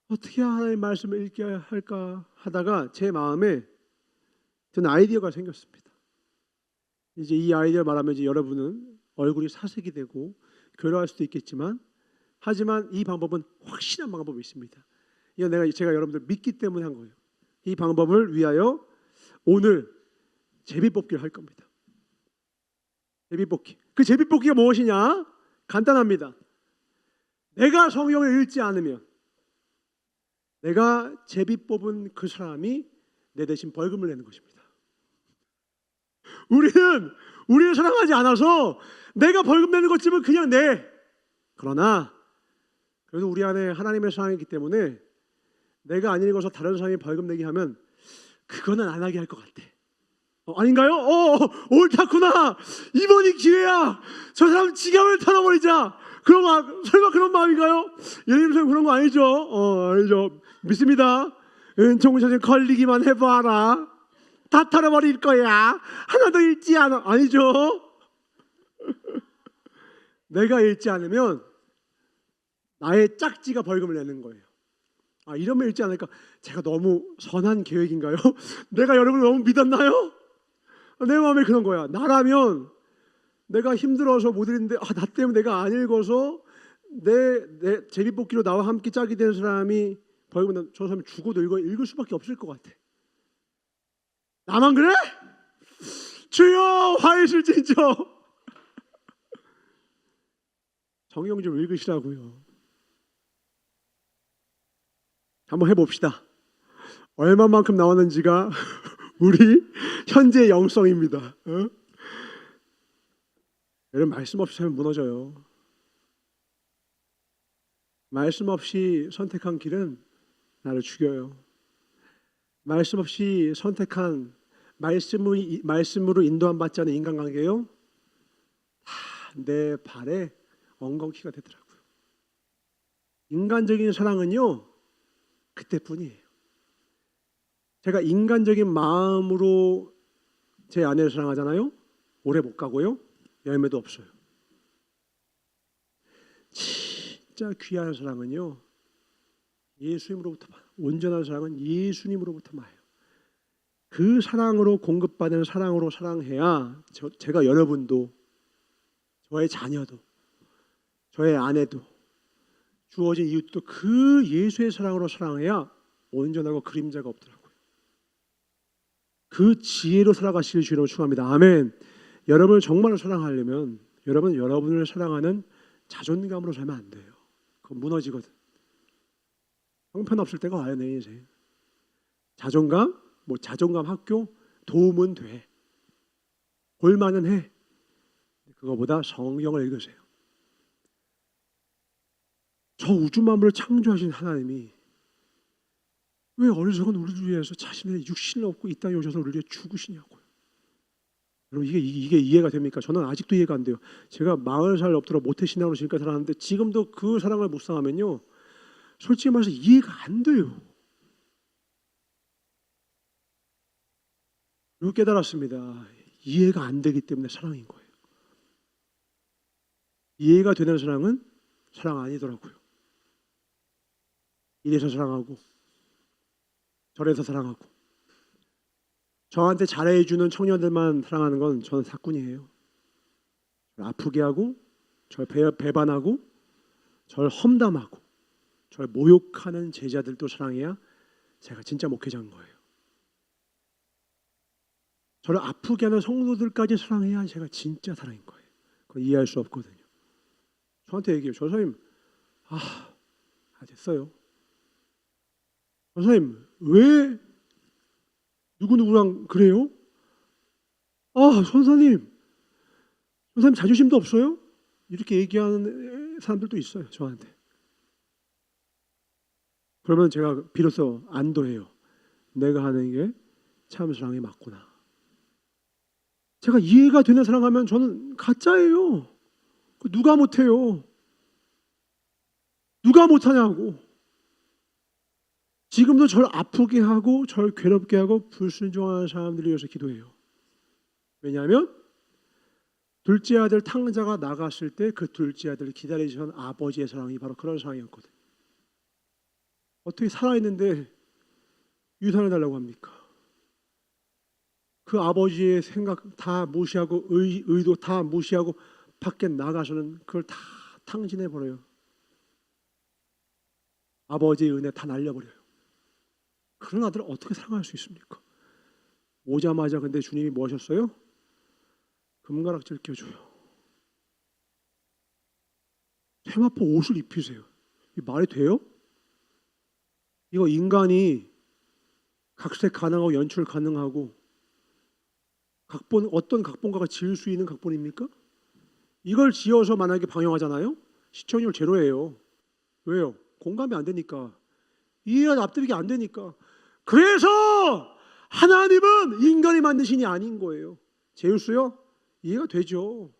어떻게 해야 하나님의 말씀을 읽게 할까 하다가 제 마음에 든 아이디어가 생겼습니다. 이제 이 아이디어 말하면 이제 여러분은 얼굴이 사색이 되고 괴로워할 수도 있겠지만 하지만 이 방법은 확실한 방법이 있습니다. 이건 제가 여러분들 믿기 때문에 한 거예요. 이 방법을 위하여 오늘 제비뽑기를 할 겁니다. 제비뽑기. 그 제비뽑기가 무엇이냐? 간단합니다. 내가 성경을 읽지 않으면 내가 제비 뽑은 그 사람이 내 대신 벌금을 내는 것입니다. 우리를 사랑하지 않아서 내가 벌금 내는 것쯤은 그냥 내. 그러나 그래도 우리 안에 하나님의 사랑이 있기 때문에 내가 안 읽어서 다른 사람이 벌금 내게 하면 그거는 안 하게 할 것 같아. 아닌가요? 옳다구나. 이번이 기회야. 저 사람 지갑을 털어버리자. 설마 그런 마음인가요? 예수님 그런 거 아니죠? 아니죠. 믿습니다. 은총을 사실 걸리기만 해봐라. 다 털어버릴 거야. 하나도 읽지 않아. 아니죠. 내가 읽지 않으면 나의 짝지가 벌금을 내는 거예요. 이러면 읽지 않을까? 제가 너무 선한 계획인가요? 내가 여러분을 너무 믿었나요? 내 마음에 그런 거야. 나라면 내가 힘들어서 못 읽는데 나 때문에 내가 안 읽어서 내 제비뽑기로 나와 함께 짝이 된 사람이 벌금, 저 사람이 죽어도 읽을 수밖에 없을 것 같아. 나만 그래? 주여 화이실진저. 성경 좀 읽으시라고요. 한번 해봅시다. 얼마만큼 나왔는지가 우리 현재 영성입니다. 여러분 말씀 없이 살면 무너져요. 말씀 없이 선택한 길은 나를 죽여요. 말씀 없이 선택한 말씀으로 인도함 받지 않은 인간관계요, 다 내 발에 엉겅퀴가 되더라고요. 인간적인 사랑은요 그때뿐이에요. 제가 인간적인 마음으로 제 아내를 사랑하잖아요. 오래 못 가고요. 열매도 없어요. 진짜 귀한 사랑은요 예수님으로부터 봐요. 온전한 사랑은 예수님으로부터 봐요. 그 사랑으로 공급받은 사랑으로 사랑해야 제가 여러분도, 저의 자녀도, 저의 아내도, 주어진 이웃도 그 예수의 사랑으로 사랑해야 온전하고 그림자가 없더라고요. 그 지혜로 살아가실 주님을 축원합니다. 아멘. 여러분을 정말로 사랑하려면 여러분을 사랑하는 자존감으로 살면 안 돼요. 그건 무너지거든. 형편없을 때가 와요, 내 인생. 자존감 학교 도움은 돼. 볼만은 해. 그거보다 성경을 읽으세요. 저 우주 만물을 창조하신 하나님이 왜 어리석은 우리를 위해서 자신의 육신을 얻고 이 땅에 오셔서 우리를 위해 죽으시냐고요. 여러분 이게 이해가 됩니까? 저는 아직도 이해가 안 돼요. 제가 40살 넘도록 모태신앙으로 지금까지 살았는데 지금도 그 사랑을 묵상하면요 솔직히 말해서 이해가 안 돼요. 그리고 깨달았습니다. 이해가 안 되기 때문에 사랑인 거예요. 이해가 되는 사랑은 사랑 아니더라고요. 이래서 사랑하고 저래서 사랑하고 저한테 잘해주는 청년들만 사랑하는 건 저는 사꾼이에요. 저를 아프게 하고 저를 배반하고 저를 험담하고 저를 모욕하는 제자들도 사랑해야 제가 진짜 목회자인 거예요. 저를 아프게 하는 성도들까지 사랑해야 제가 진짜 사랑인 거예요. 그건 이해할 수 없거든요. 저한테 얘기해요. 저 선생님 됐어요. 저 선생님 왜 누구누구랑 그래요? 선사님 자존심도 없어요? 이렇게 얘기하는 사람들도 있어요. 저한테. 그러면 제가 비로소 안도해요. 내가 하는 게 참 사랑이 맞구나. 제가 이해가 되는 사랑하면 저는 가짜예요. 누가 못해요? 누가 못하냐고. 지금도 저를 아프게 하고 저를 괴롭게 하고 불순종하는 사람들을 위해서 기도해요. 왜냐하면 둘째 아들 탕자가 나갔을 때 그 둘째 아들을 기다리시던 아버지의 사랑이 바로 그런 사랑이었거든요. 어떻게 살아있는데 유산을 달라고 합니까? 그 아버지의 생각 다 무시하고 의도 다 무시하고 밖에 나가서는 그걸 다 탕진해버려요. 아버지의 은혜 다 날려버려요. 그런 아들을 어떻게 사랑할 수 있습니까? 오자마자 근데 주님이 뭐 하셨어요? 금가락질 껴줘요. 세마포 옷을 입히세요. 이 말이 돼요? 이거 인간이 각색 가능하고 연출 가능하고 각본, 어떤 각본가가 지을 수 있는 각본입니까? 이걸 지어서 만약에 방영하잖아요? 시청률 제로예요. 왜요? 공감이 안 되니까. 이해가 납득이 안 되니까. 그래서 하나님은 인간이 만든 신이 아닌 거예요. 제우스요? 이해가 되죠.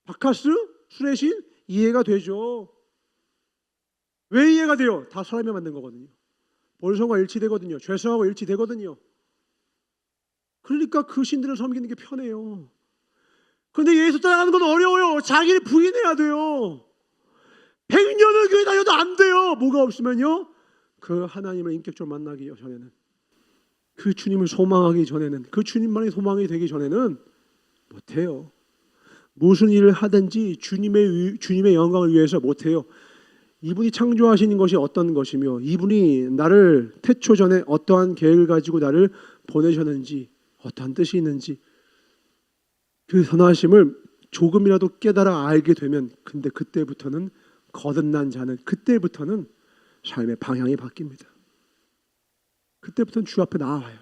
바카스? 술의 신? 이해가 되죠. 왜 이해가 돼요? 다 사람이 만든 거거든요. 본성과 일치되거든요. 죄성하고 일치되거든요. 그러니까 그 신들을 섬기는 게 편해요. 그런데 예수 따라가는 건 어려워요. 자기를 부인해야 돼요. 100년을 교회 다녀도 안 돼요. 뭐가 없으면요, 그 하나님을 인격적으로 만나기 전에는, 그 주님을 소망하기 전에는, 그 주님만이 소망이 되기 전에는 못해요. 무슨 일을 하든지 주님의 영광을 위해서 못해요. 이분이 창조하시는 것이 어떤 것이며, 이분이 나를 태초 전에 어떠한 계획을 가지고 나를 보내셨는지, 어떠한 뜻이 있는지, 그 선하심을 조금이라도 깨달아 알게 되면, 근데 그때부터는 거듭난 자는, 그때부터는 삶의 방향이 바뀝니다. 그때부터는 주 앞에 나와요.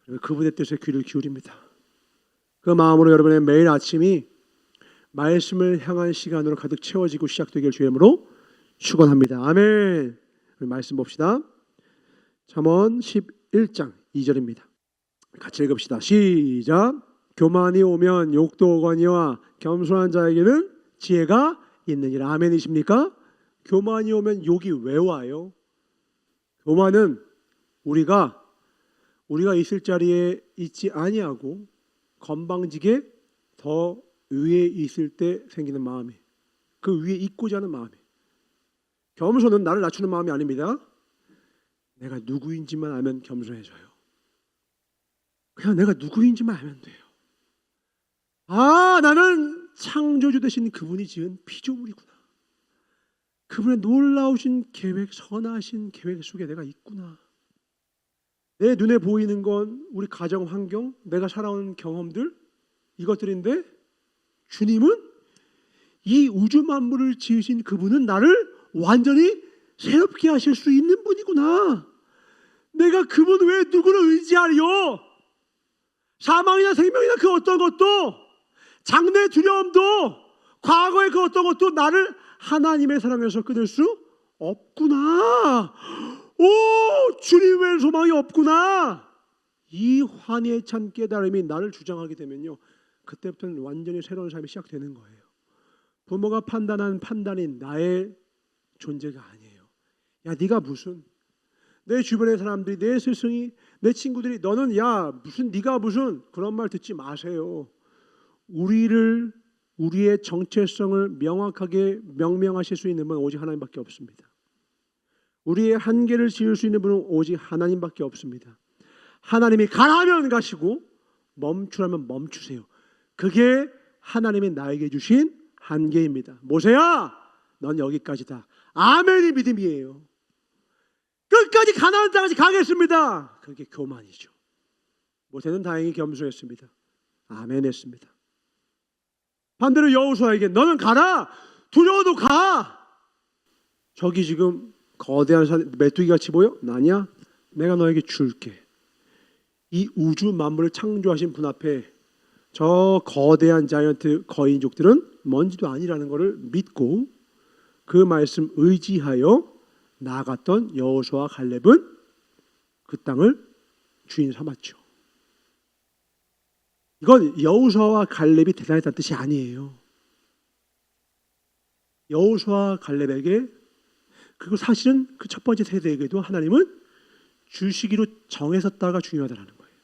그리고 그분의 뜻에 귀를 기울입니다. 그 마음으로 여러분의 매일 아침이 말씀을 향한 시간으로 가득 채워지고 시작되길 주님으로 축원합니다. 아멘. 말씀 봅시다. 잠언 11장 2절입니다. 같이 읽읍시다. 시작. 교만이 오면 욕도 오거니와 겸손한 자에게는 지혜가 있느니라. 아멘이십니까? 교만이 오면 욕이 왜 와요? 교만은 우리가 있을 자리에 있지 아니하고 건방지게 더 위에 있을 때 생기는 마음이, 그 위에 있고자 하는 마음이. 겸손은 나를 낮추는 마음이 아닙니다. 내가 누구인지만 알면 겸손해져요. 그냥 내가 누구인지만 알면 돼요. 아, 나는 창조주 되신 그분이 지은 피조물이구나. 그분의 놀라우신 계획, 선하신 계획 속에 내가 있구나. 내 눈에 보이는 건 우리 가정 환경, 내가 살아온 경험들, 이것들인데 주님은, 이 우주 만물을 지으신 그분은 나를 완전히 새롭게 하실 수 있는 분이구나. 내가 그분 외에 누구를 의지하려? 사망이나 생명이나 그 어떤 것도, 장래 두려움도, 과거의 그 어떤 것도 나를 하나님의 사랑에서 끊을 수 없구나. 오, 주님 외에 소망이 없구나. 이 환희에 찬 깨달음이 나를 주장하게 되면요, 그때부터는 완전히 새로운 삶이 시작되는 거예요. 부모가 판단한 판단이 나의 존재가 아니에요. 야, 네가 무슨, 내 주변의 사람들이, 내 스승이, 내 친구들이 너는 야 무슨, 네가 무슨, 그런 말 듣지 마세요. 우리의 정체성을 명확하게 명명하실 수 있는 분은 오직 하나님밖에 없습니다. 우리의 한계를 지을 수 있는 분은 오직 하나님밖에 없습니다. 하나님이 가라면 가시고 멈추라면 멈추세요. 그게 하나님이 나에게 주신 한계입니다. 모세야, 넌 여기까지다. 아멘이 믿음이에요. 끝까지 가나안 땅까지 가겠습니다. 그게 교만이죠. 모세는 다행히 겸손했습니다. 아멘 했습니다. 반대로 여호수아에게 너는 가라. 두려워도 가. 저기 지금 거대한 산, 메뚜기 같이 보여? 나냐? 내가 너에게 줄게. 이 우주 만물을 창조하신 분 앞에 저 거대한 자이언트 거인족들은 먼지도 아니라는 것을 믿고 그 말씀 의지하여 나아갔던 여호수아와 갈렙은 그 땅을 주인 삼았죠. 이건 여호수아와 갈렙이 대단했다는 뜻이 아니에요. 여호수아와 갈렙에게, 그리고 사실은 그 첫 번째 세대에게도 하나님은 주시기로 정했었다가 중요하다는 거예요.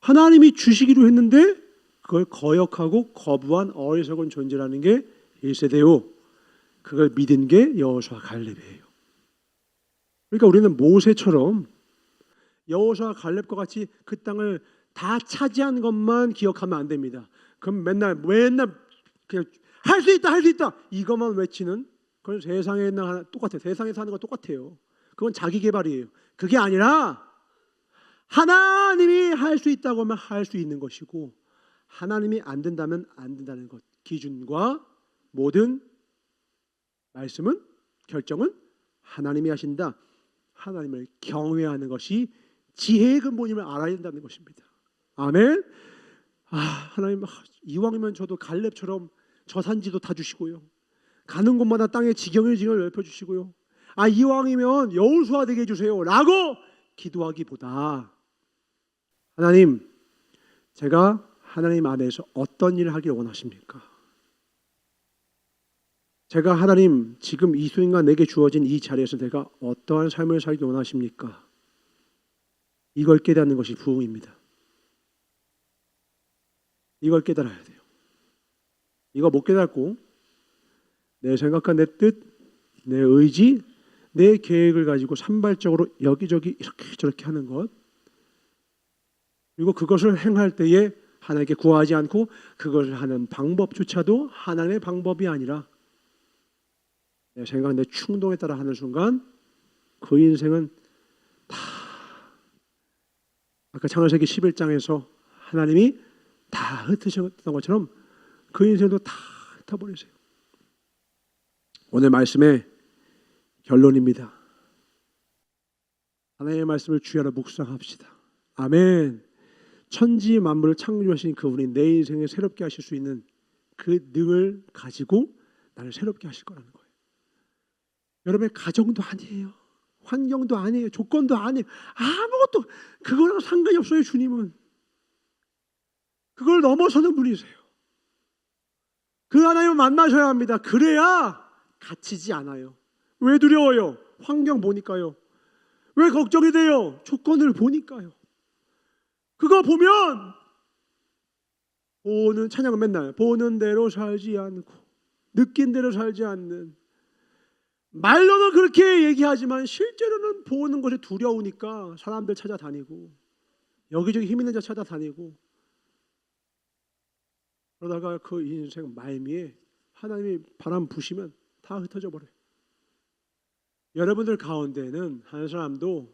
하나님이 주시기로 했는데 그걸 거역하고 거부한 어리석은 존재라는 게 1세대요. 그걸 믿은 게 여호수아 갈렙이에요. 그러니까 우리는 모세처럼 여호수아 갈렙과 같이 그 땅을 다 차지한 것만 기억하면 안 됩니다. 그럼 맨날 그냥 할 수 있다 이것만 외치는 그건 세상에 있는 똑같아요. 세상에 사는 거 똑같아요. 그건 자기 개발이에요. 그게 아니라 하나님이 할 수 있다고 하면 할 수 있는 것이고, 하나님이 안 된다면 안 된다는 것. 기준과 모든 말씀은, 결정은 하나님이 하신다. 하나님을 경외하는 것이 지혜의 근본임을 알아야 된다는 것입니다. 아멘. 하나님, 이왕이면 저도 갈렙처럼 저산지도 다 주시고요, 가는 곳마다 땅의 지경을 넓혀주시고요, 이왕이면 여호수아 되게 해주세요 라고 기도하기보다, 하나님, 제가 하나님 안에서 어떤 일을 하길 원하십니까? 제가 하나님, 지금 이 순간 내게 주어진 이 자리에서 내가 어떠한 삶을 살기 원하십니까? 이걸 깨닫는 것이 부흥입니다. 이걸 깨달아야 돼요. 이거 못 깨닫고 내 생각과 내 뜻, 내 의지, 내 계획을 가지고 산발적으로 여기저기 이렇게 저렇게 하는 것, 그리고 그것을 행할 때에 하나님께 구하지 않고 그것을 하는 방법조차도 하나님의 방법이 아니라 내 생각, 내 충동에 따라 하는 순간 그 인생은 다, 아까 창세기 11장에서 하나님이 다 흩으셨던 것처럼 그 인생도 다 흩어버리세요. 오늘 말씀의 결론입니다. 하나님의 말씀을 주야로 묵상합시다. 아멘. 천지 만물을 창조하신 그분이 내 인생을 새롭게 하실 수 있는 그 능을 가지고 나를 새롭게 하실 거라는 거예요. 여러분의 가정도 아니에요, 환경도 아니에요, 조건도 아니에요, 아무것도 그거랑 상관이 없어요. 주님은 그걸 넘어서는 분이세요. 그 하나님을 만나셔야 합니다. 그래야 갇히지 않아요. 왜 두려워요? 환경 보니까요. 왜 걱정이 돼요? 조건을 보니까요. 그거 보면, 보는, 찬양은 맨날 보는 대로 살지 않고 느낀 대로 살지 않는, 말로는 그렇게 얘기하지만 실제로는 보는 것이 두려우니까 사람들 찾아다니고 여기저기 힘 있는 자 찾아다니고, 그러다가 그 인생 말미에 하나님이 바람 부시면 다 흩어져 버려요. 여러분들 가운데는 한 사람도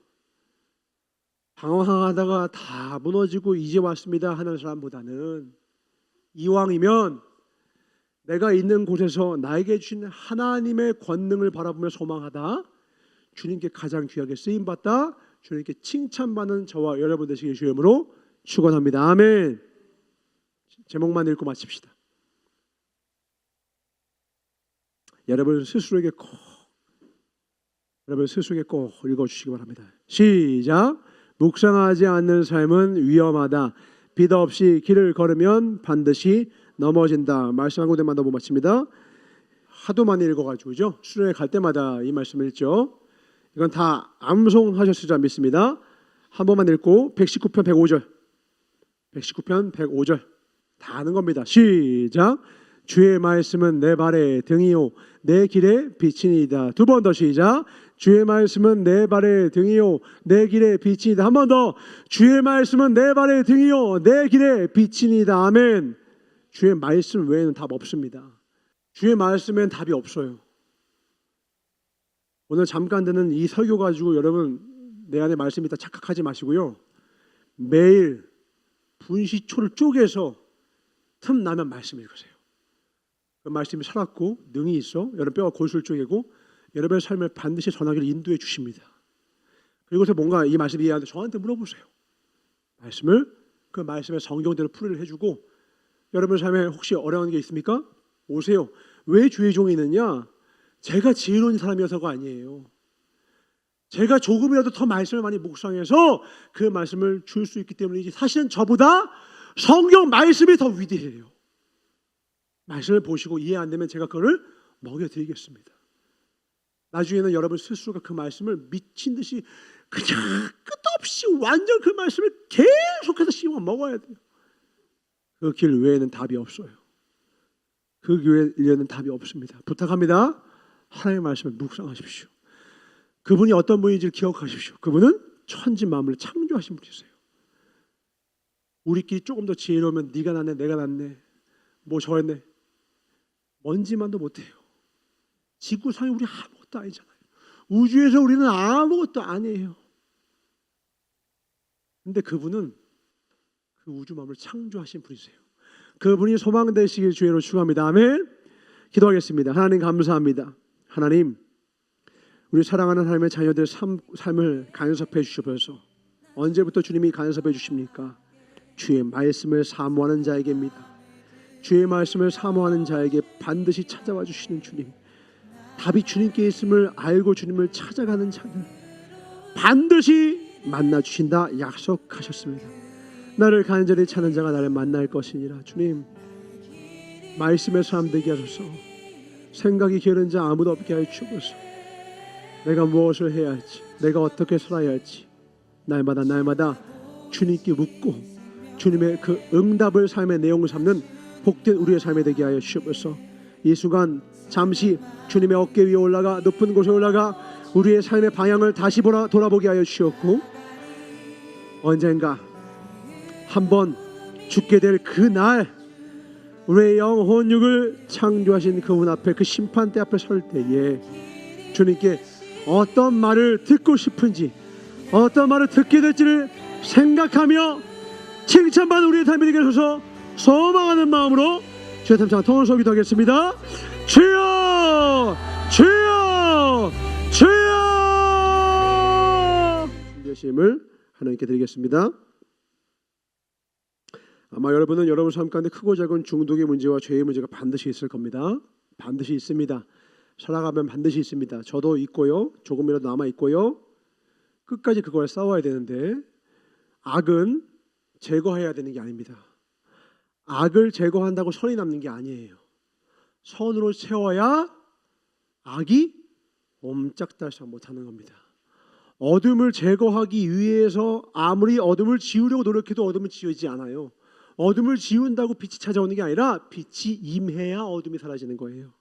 방황하다가 다 무너지고 이제 왔습니다 하는 사람보다는, 이왕이면 내가 있는 곳에서 나에게 주신 하나님의 권능을 바라보며 소망하다, 주님께 가장 귀하게 쓰임받다, 주님께 칭찬받는 저와 여러분 되시길 주의 이름으로 축원합니다. 아멘. 제목만 읽고 마칩시다. 여러분 스스로에게 꼭 읽어주시기 바랍니다. 시작. 묵상하지 않는 삶은 위험하다. 빛 없이 길을 걸으면 반드시 넘어진다. 말씀 한 군데만 더 마칩니다. 하도 많이 읽어가지고죠, 수련회 갈 때마다 이 말씀을 읽죠. 이건 다 암송하셨을 줄 믿습니다. 한 번만 읽고 119편 105절, 119편 105절 다 아는 겁니다. 시작. 주의 말씀은 내 발의 등이요 내 길의 빛이니이다. 두 번 더 시작. 주의 말씀은 내 발의 등이요 내 길의 빛이니이다. 한 번 더. 주의 말씀은 내 발의 등이요 내 길의 빛이니이다. 아멘. 주의 말씀 외에는 답 없습니다. 주의 말씀엔 답이 없어요. 오늘 잠깐 듣는 이 설교 가지고 여러분 내 안에 말씀이 있다 착각하지 마시고요, 매일 분시초를 쪼개서 틈 나면 말씀 읽으세요. 그 말씀이 살았고 능이 있어 여러분 뼈가 골수를 쪼개고 여러분의 삶을 반드시 전하기를 인도해 주십니다. 그리고서 뭔가 이 말씀이 이해하는데 저한테 물어보세요. 그 말씀의 성경대로 풀이를 해주고, 여러분 삶에 혹시 어려운 게 있습니까? 오세요. 왜 주의 종이 있느냐? 제가 지혜로운 사람이어서가 아니에요. 제가 조금이라도 더 말씀을 많이 묵상해서 그 말씀을 줄 수 있기 때문이지, 사실은 저보다 성경 말씀이 더 위대해요. 말씀을 보시고 이해 안 되면 제가 그거를 먹여드리겠습니다. 나중에는 여러분 스스로가 그 말씀을 미친 듯이 그냥 끝없이 완전 그 말씀을 계속해서 씹어 먹어야 돼요. 그 길 외에는 답이 없어요. 그 길 외에는 답이 없습니다. 부탁합니다. 하나님의 말씀을 묵상하십시오. 그분이 어떤 분인지를 기억하십시오. 그분은 천지 만물을 창조하신 분이세요. 우리끼리 조금 더 지혜로우면 네가 낫네 내가 낫네 뭐 저랬네 먼지만도 못해요. 지구상에 우리 아무것도 아니잖아요. 우주에서 우리는 아무것도 아니에요. 근데 그분은 그 우주 만물을 창조하신 분이세요. 그분이 소망 되시길 주의로 축원합니다. 아멘. 기도하겠습니다. 하나님 감사합니다. 하나님, 우리 사랑하는 하나님의 자녀들 삶을 간섭해 주셔서 언제부터 주님이 간섭해 주십니까? 주의 말씀을 사모하는 자에게입니다. 주의 말씀을 사모하는 자에게 반드시 찾아와 주시는 주님, 답이 주님께 있음을 알고 주님을 찾아가는 자들 반드시 만나 주신다 약속하셨습니다. 나를 간절히 찾는 자가 나를 만날 것이니라. 주님, 말씀의 사람 되게 하소서. 생각이 게으른 자 아무도 없게 하여 주옵소서. 내가 무엇을 해야 할지, 내가 어떻게 살아야 할지 날마다 주님께 묻고 주님의 그 응답을 삶의 내용을 삼는 복된 우리의 삶이 되게 하여 주옵소서. 이 순간 잠시 주님의 어깨 위에 올라가 높은 곳에 올라가 우리의 삶의 방향을 다시 돌아보게 하여 주셨고, 언젠가 한번 죽게 될 그날 우리의 영혼 육을 창조하신 그분 앞에, 그 심판대 앞에 설 때에 주님께 어떤 말을 듣고 싶은지, 어떤 말을 듣게 될지를 생각하며 칭찬받는 우리의 삶이 되게 하소서. 소망하는 마음으로 주의 탐창 통원서 기도하겠습니다. 주여 주여 주여. 준비하심을 하나님께 드리겠습니다. 아마 여러분은 여러분 삶 가운데 크고 작은 중독의 문제와 죄의 문제가 반드시 있을 겁니다. 반드시 있습니다. 살아가면 반드시 있습니다. 저도 있고요. 조금이라도 남아 있고요. 끝까지 그걸 싸워야 되는데, 악은 제거해야 되는 게 아닙니다. 악을 제거한다고 선이 남는 게 아니에요. 선으로 채워야 악이 옴짝달싹 못하는 겁니다. 어둠을 제거하기 위해서 아무리 어둠을 지우려고 노력해도 어둠은 지우지 않아요. 어둠을 지운다고 빛이 찾아오는 게 아니라 빛이 임해야 어둠이 사라지는 거예요.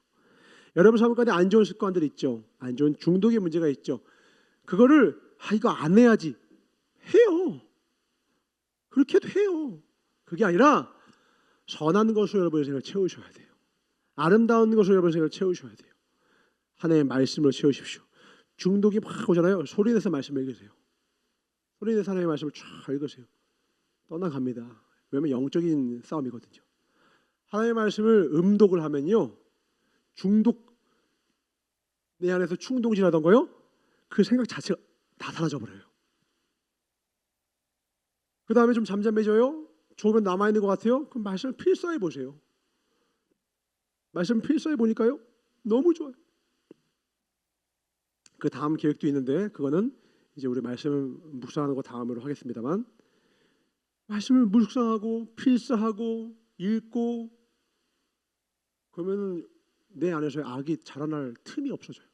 여러분 삶 가운데 안 좋은 습관들 있죠. 안 좋은 중독의 문제가 있죠. 그거를 이거 안 해야지 해요. 그렇게 해도 해요. 그게 아니라 선한 것으로 여러분의 생각을 채우셔야 돼요. 아름다운 것으로 여러분의 생각을 채우셔야 돼요. 하나님의 말씀으로 채우십시오. 중독이 막 오잖아요. 소리내서 말씀을 읽으세요. 소리내서 하나님의 말씀을 쫙 읽으세요. 떠나갑니다. 왜냐하면 영적인 싸움이거든요. 하나님의 말씀을 음독을 하면요, 중독, 내 안에서 충동질하던 거요, 그 생각 자체가 다 사라져 버려요. 그 다음에 좀 잠잠해져요. 조금 남아있는 것 같아요. 그럼 말씀을 필사해 보세요. 말씀 필사해 보니까요, 너무 좋아요. 그 다음 계획도 있는데 그거는 이제 우리 말씀을 묵상하는 거 다음으로 하겠습니다만, 말씀을 묵상하고 필사하고 읽고 그러면 내 안에서 악이 자라날 틈이 없어져요.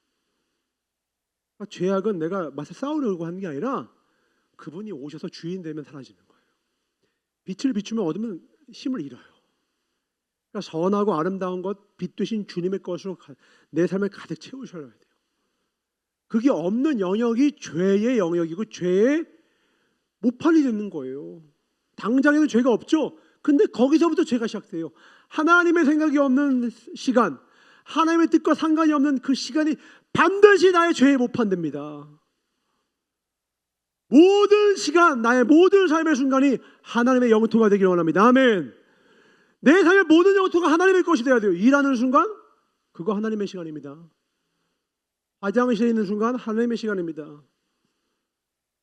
그러니까 죄악은 내가 맛에 싸우려고 하는 게 아니라 그분이 오셔서 주인 되면 사라지는 거예요. 빛을 비추면 어둠은 힘을 잃어요. 그러니까 선하고 아름다운 것, 빛 되신 주님의 것으로 내 삶을 가득 채우셔야 돼요. 그게 없는 영역이 죄의 영역이고 죄의 모판이 되는 거예요. 당장에는 죄가 없죠. 근데 거기서부터 죄가 시작돼요. 하나님의 생각이 없는 시간, 하나님의 뜻과 상관이 없는 그 시간이 반드시 나의 죄에 모판됩니다. 모든 시간, 나의 모든 삶의 순간이 하나님의 영토가 되기를 원합니다. 아멘. 내 삶의 모든 영토가 하나님의 것이 되어야 돼요. 일하는 순간 그거 하나님의 시간입니다. 화장실에 있는 순간 하나님의 시간입니다.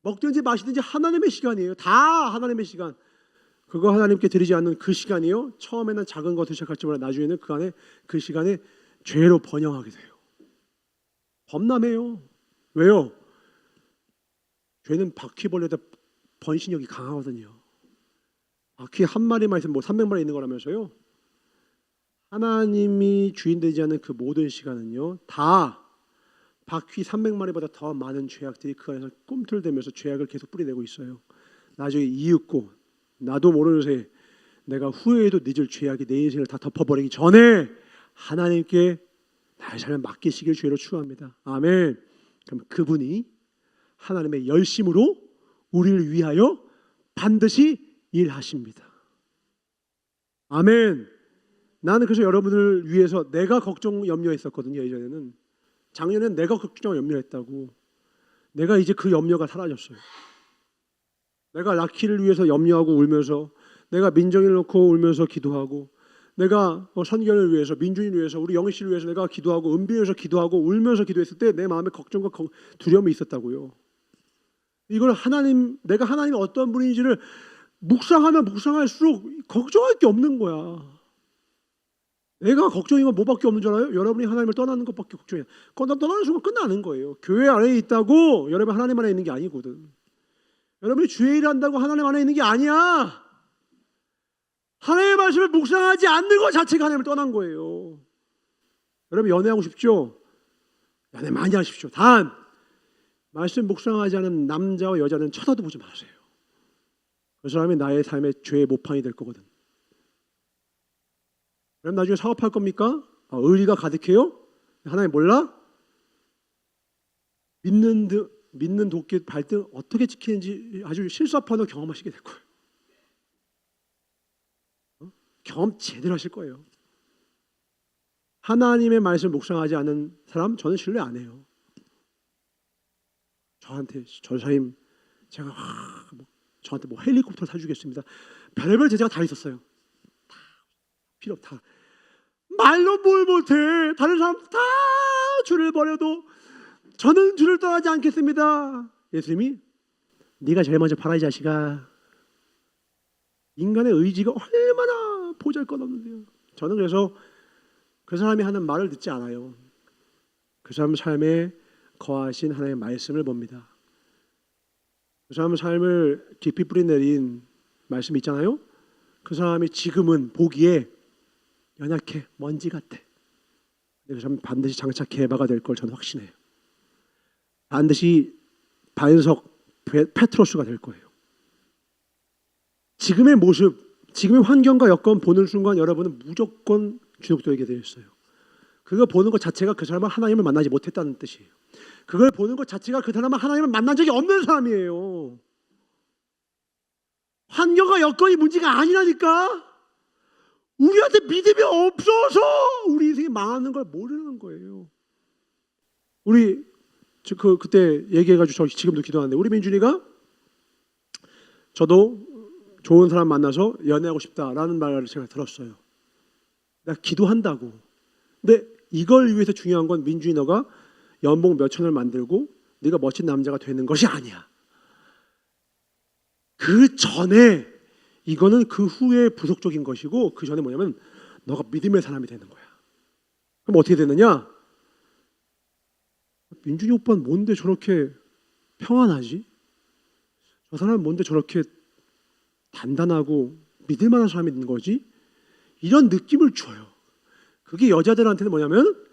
먹든지 마시든지 하나님의 시간이에요. 다 하나님의 시간. 그거 하나님께 드리지 않는 그 시간이요, 처음에는 작은 것을 시작할지만 나중에는 그 안에 그 시간에 죄로 번영하게 돼요. 범람해요. 왜요? 죄는 바퀴벌레보다 번식력이 강하거든요. 바퀴 한 마리만 있으면 300마리 있는 거라면서요. 하나님이 주인 되지 않는 그 모든 시간은요, 다 바퀴 300마리보다 더 많은 죄악들이 그 안에서 꿈틀대면서 죄악을 계속 뿌리내고 있어요. 나중에 이윽고 나도 모르는 새에 내가 후회해도 늦을 죄악이 내 인생을 다 덮어버리기 전에 하나님께 나의 삶을 맡기시길 주로 축원합니다. 아멘. 그럼 그분이 하나님의 열심으로 우리를 위하여 반드시 일하십니다. 아멘. 나는 그래서 여러분을 위해서 내가 걱정 염려했었거든요. 예전에는 작년엔 내가 걱정하고 염려했다고. 내가 이제 그 염려가 사라졌어요. 내가 라키를 위해서 염려하고 울면서, 내가 민정이를 놓고 울면서 기도하고, 내가 선결을 위해서, 민준이를 위해서, 우리 영희 씨를 위해서 내가 기도하고, 은비를 위해서 기도하고 울면서 기도했을 때 내 마음에 걱정과 두려움이 있었다고요. 이걸 내가 하나님이 어떤 분인지를 묵상하면 묵상할수록 걱정할 게 없는 거야. 내가 걱정인 건 뭐밖에 없는 줄 알아요? 여러분이 하나님을 떠나는 것밖에 걱정이야. 떠나는 순간 끝나는 거예요. 교회 안에 있다고 여러분 하나님 안에 있는 게 아니거든. 여러분이 주의 일을 한다고 하나님 안에 있는 게 아니야. 하나님의 말씀을 묵상하지 않는 것 자체가 하나님을 떠난 거예요. 여러분 연애하고 싶죠? 연애 많이 하십시오. 단 말씀 묵상하지 않은 남자와 여자는 쳐다도 보지 마세요. 그 사람이 나의 삶의 죄의 모판이 될 거거든. 그럼 나중에 사업할 겁니까? 의리가 가득해요? 하나님 몰라? 믿는 도끼 발등 어떻게 지키는지 아주 실사판으로 경험하시게 될 거예요. 경험 제대로 하실 거예요. 하나님의 말씀을 묵상하지 않는 사람 저는 신뢰 안 해요. 저한테 전사님 제가 저한테 뭐 헬리콥터 사주겠습니다. 별의별 제자가 다 있었어요. 필요 없다. 말로 뭘 못해. 다른 사람 다 주를 버려도 저는 주를 떠나지 않겠습니다. 예수님이 네가 제일 먼저 팔아 이 자식아. 인간의 의지가 얼마나 보잘것없는데요. 저는 그래서 그 사람이 하는 말을 듣지 않아요. 그 사람 삶에 거하신 하나님의 말씀을 봅니다. 그 사람 삶을 깊이 뿌리내린 말씀이 있잖아요. 그 사람이 지금은 보기에 연약해, 먼지 같아. 근데 그 사람은 반드시 장차 개바가 될 걸 저는 확신해요. 반드시 반석 페트로스가 될 거예요. 지금의 모습, 지금의 환경과 여건 보는 순간 여러분은 무조건 기독교에게 되어 있어요. 그거 보는 것 자체가 그 사람은 하나님을 만나지 못했다는 뜻이에요. 그걸 보는 것 자체가 그 사람은 하나님을 만난 적이 없는 사람이에요. 환경과 여건이 문제가 아니라니까. 우리한테 믿음이 없어서 우리 인생이 망하는 걸 모르는 거예요. 우리 그때 얘기해가지고 저 지금도 기도하는데 우리 민준이가 저도 좋은 사람 만나서 연애하고 싶다라는 말을 제가 들었어요. 내가 기도한다고. 근데 이걸 위해서 중요한 건 민준이 너가 연봉 몇 천을 만들고 네가 멋진 남자가 되는 것이 아니야. 그 전에 이거는 그 후에 부속적인 것이고 그 전에 뭐냐면 너가 믿음의 사람이 되는 거야. 그럼 어떻게 되느냐? 민준이 오빠는 뭔데 저렇게 평안하지? 저 사람은 뭔데 저렇게 단단하고 믿을 만한 사람이 있는 거지? 이런 느낌을 줘요. 그게 여자들한테는 뭐냐면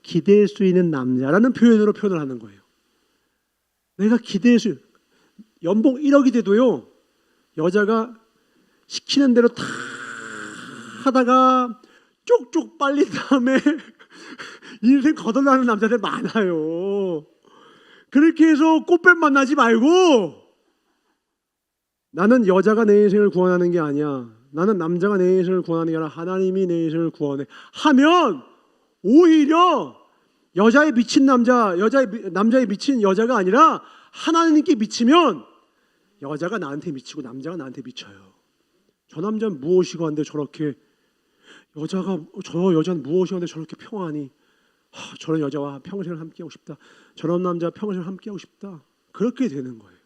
기댈 수 있는 남자라는 표현으로 표현을 하는 거예요. 내가 기댈 수 연봉 1억이 돼도요. 여자가 시키는 대로 다 하다가 쪽쪽 빨린 다음에 인생 거덜나는 남자들 많아요. 그렇게 해서 꽃뱀 만나지 말고 나는 여자가 내 인생을 구원하는 게 아니야. 나는 남자가 내 인생을 구원하는 게 아니라 하나님이 내 인생을 구원해. 하면 오히려 여자에 미친 남자에 미친 여자가 아니라 하나님께 미치면 여자가 나한테 미치고 남자가 나한테 미쳐요. 저 남자는 무엇이고 한데 저렇게 저 여자는 무엇이고 한데 저렇게 평안히 저런 여자와 평생을 함께하고 싶다. 저런 남자와 평생을 함께하고 싶다. 그렇게 되는 거예요.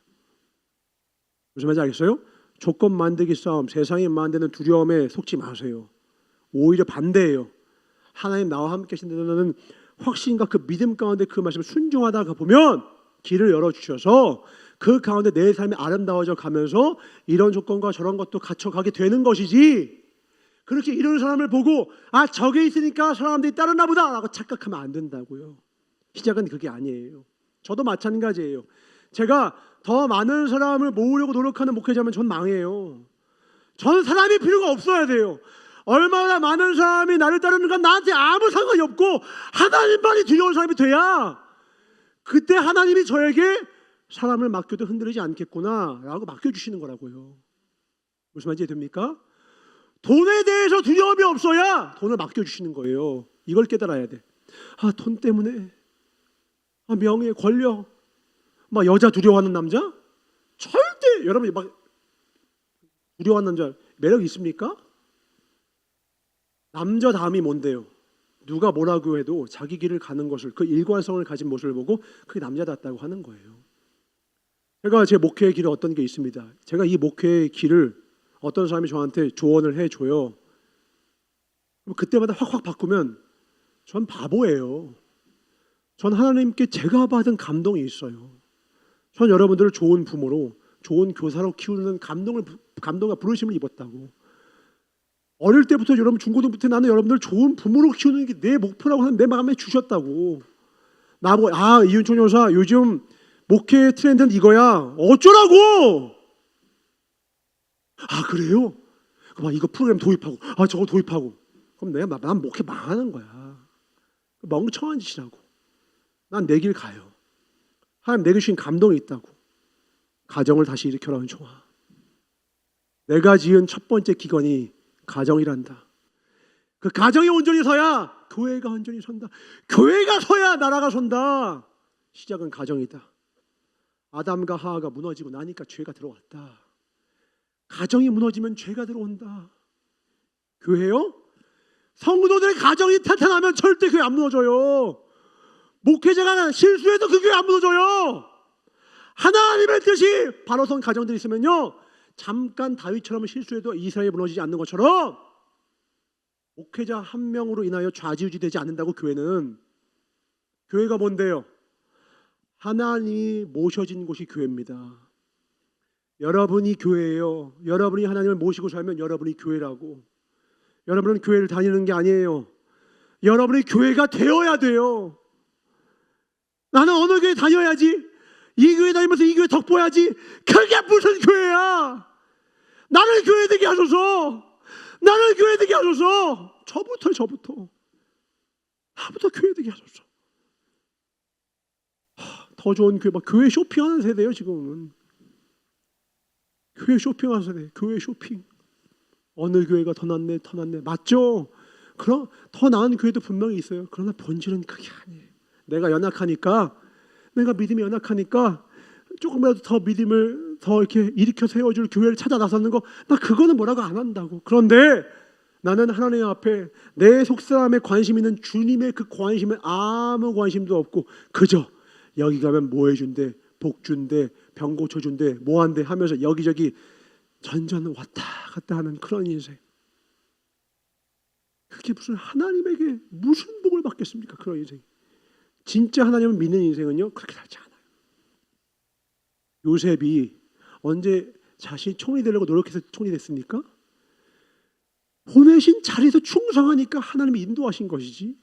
무슨 말인지 알겠어요? 조건 만들기 싸움, 세상이 만드는 두려움에 속지 마세요. 오히려 반대예요. 하나님 나와 함께 하신다는 확신과 그 믿음 가운데 그 말씀을 순종하다가 보면 길을 열어주셔서 그 가운데 내 삶이 아름다워져 가면서 이런 조건과 저런 것도 갖춰가게 되는 것이지, 그렇게 이런 사람을 보고 저게 있으니까 사람들이 따르나 보다 라고 착각하면 안 된다고요. 시작은 그게 아니에요. 저도 마찬가지예요. 제가 더 많은 사람을 모으려고 노력하는 목회자면 전 망해요. 저는 사람이 필요가 없어야 돼요. 얼마나 많은 사람이 나를 따르는 건 나한테 아무 상관이 없고 하나님만이 두려운 사람이 돼야 그때 하나님이 저에게 사람을 맡겨도 흔들리지 않겠구나 라고 맡겨주시는 거라고요. 무슨 말인지 됩니까? 돈에 대해서 두려움이 없어야 돈을 맡겨주시는 거예요. 이걸 깨달아야 돼. 돈 때문에 명예, 권력, 막 여자 두려워하는 남자? 절대 여러분이 막 두려워하는 남자 매력 있습니까? 남자다움이 뭔데요? 누가 뭐라고 해도 자기 길을 가는 것을, 그 일관성을 가진 모습을 보고 그게 남자답다고 하는 거예요. 제가 제 목회의 길에 어떤 게 있습니다. 제가 이 목회의 길을 어떤 사람이 저한테 조언을 해줘요. 그때마다 확확 바꾸면 전 바보예요. 전 하나님께 제가 받은 감동이 있어요. 전 여러분들을 좋은 부모로, 좋은 교사로 키우는 감동과 부르심을 입었다고. 어릴 때부터 여러분 중고등부 때 나는 여러분들 좋은 부모로 키우는 게 내 목표라고 하는 내 마음에 주셨다고. 나보고 이윤총 여사 요즘 목회 트렌드는 이거야. 어쩌라고? 그래요? 그럼 이거 프로그램 도입하고 저거 도입하고. 그럼 난 목회 망하는 거야. 멍청한 짓이라고. 난 내 길 가요. 하나님 내게 주신 감동이 있다고. 가정을 다시 일으켜라는 좋아. 내가 지은 첫 번째 기관이 가정이란다. 그 가정이 온전히 서야 교회가 온전히 선다. 교회가 서야 나라가 선다. 시작은 가정이다. 아담과 하와가 무너지고 나니까 죄가 들어왔다. 가정이 무너지면 죄가 들어온다. 교회요? 성도들의 가정이 탄탄하면 절대 교회 안 무너져요. 목회자가 실수해도 그 교회 안 무너져요. 하나님의 뜻이 바로 선 가정들이 있으면요, 잠깐 다윗처럼 실수해도 이스라엘이 무너지지 않는 것처럼 목회자 한 명으로 인하여 좌지우지되지 않는다고. 교회가 뭔데요? 하나님이 모셔진 곳이 교회입니다. 여러분이 교회예요. 여러분이 하나님을 모시고 살면 여러분이 교회라고. 여러분은 교회를 다니는 게 아니에요. 여러분이 교회가 되어야 돼요. 나는 어느 교회 다녀야지, 이 교회 다니면서 이 교회 덕보야지. 그게 무슨 교회야? 나를 교회 되게 하소서. 나를 교회 되게 하소서. 저부터 나부터 교회 되게 하소서. 더 좋은 교회, 막 교회 쇼핑하는 세대예요 지금은. 교회 쇼핑하는 세대. 교회 쇼핑. 어느 교회가 더 낫네, 맞죠? 그럼 더 나은 교회도 분명히 있어요. 그러나 본질은 그게 아니에요. 내가 믿음이 연약하니까 조금이라도 더 믿음을 더 이렇게 일으켜 세워줄 교회를 찾아 나서는 거, 나 그거는 뭐라고 안 한다고. 그런데 나는 하나님 앞에 내 속사람에 관심 있는 주님의 그 관심에 아무 관심도 없고, 그저 여기 가면 뭐 해준대, 복 준대, 병 고쳐준대, 뭐 한대 하면서 여기저기 전전 왔다 갔다 하는 그런 인생. 그게 무슨 하나님에게 무슨 복을 받겠습니까? 그런 인생. 진짜 하나님을 믿는 인생은요, 그렇게 살지 않아요. 요셉이 언제 자신이 총리 되려고 노력해서 총리 됐습니까? 보내신 자리에서 충성하니까 하나님이 인도하신 것이지.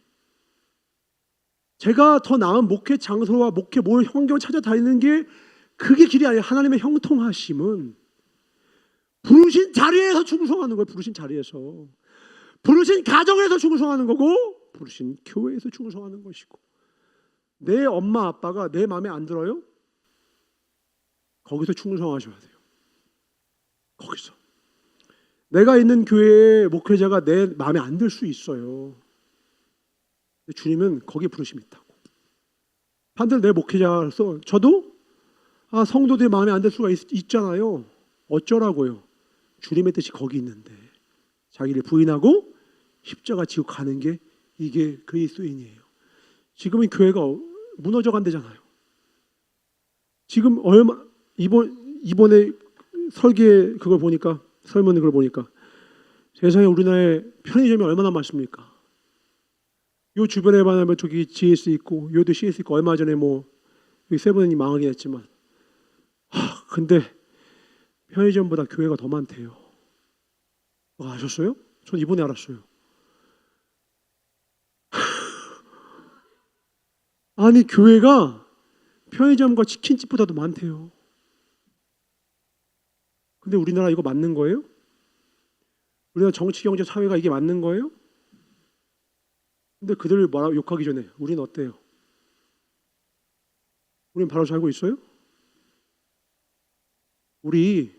제가 더 나은 목회 장소와 목회 모임 환경을 찾아다니는 게 그게 길이 아니에요. 하나님의 형통하심은 부르신 자리에서 충성하는 거예요. 부르신 자리에서. 부르신 가정에서 충성하는 거고, 부르신 교회에서 충성하는 것이고. 내 엄마 아빠가 내 마음에 안 들어요? 거기서 충성하셔야 돼요. 거기서. 내가 있는 교회의 목회자가 내 마음에 안 들 수 있어요. 주님은 거기에 부르심이 있다고. 반대로 내 목회자로서 저도 성도들의 마음에 안 들 수가 있잖아요. 어쩌라고요? 주님의 뜻이 거기 있는데 자기를 부인하고 십자가 지고 가는 게 이게 그리스도인이에요. 지금은 교회가 무너져 간대잖아요. 지금 이번에 설계 그걸 보니까, 설문 그걸 보니까 세상에 우리나라에 편의점이 얼마나 많습니까? 요 주변에 봐면 저기 GS 있고 요도 CS 있고, 얼마 전에 여기 세븐이 망하긴 했지만, 근데 편의점보다 교회가 더 많대요. 아셨어요? 전 이번에 알았어요. 아니 교회가 편의점과 치킨집보다도 많대요. 근데 우리나라 이거 맞는 거예요? 우리나라 정치, 경제, 사회가 이게 맞는 거예요? 근데 그들을 욕하기 전에 우리는 어때요? 우리는 바로 살고 있어요? 우리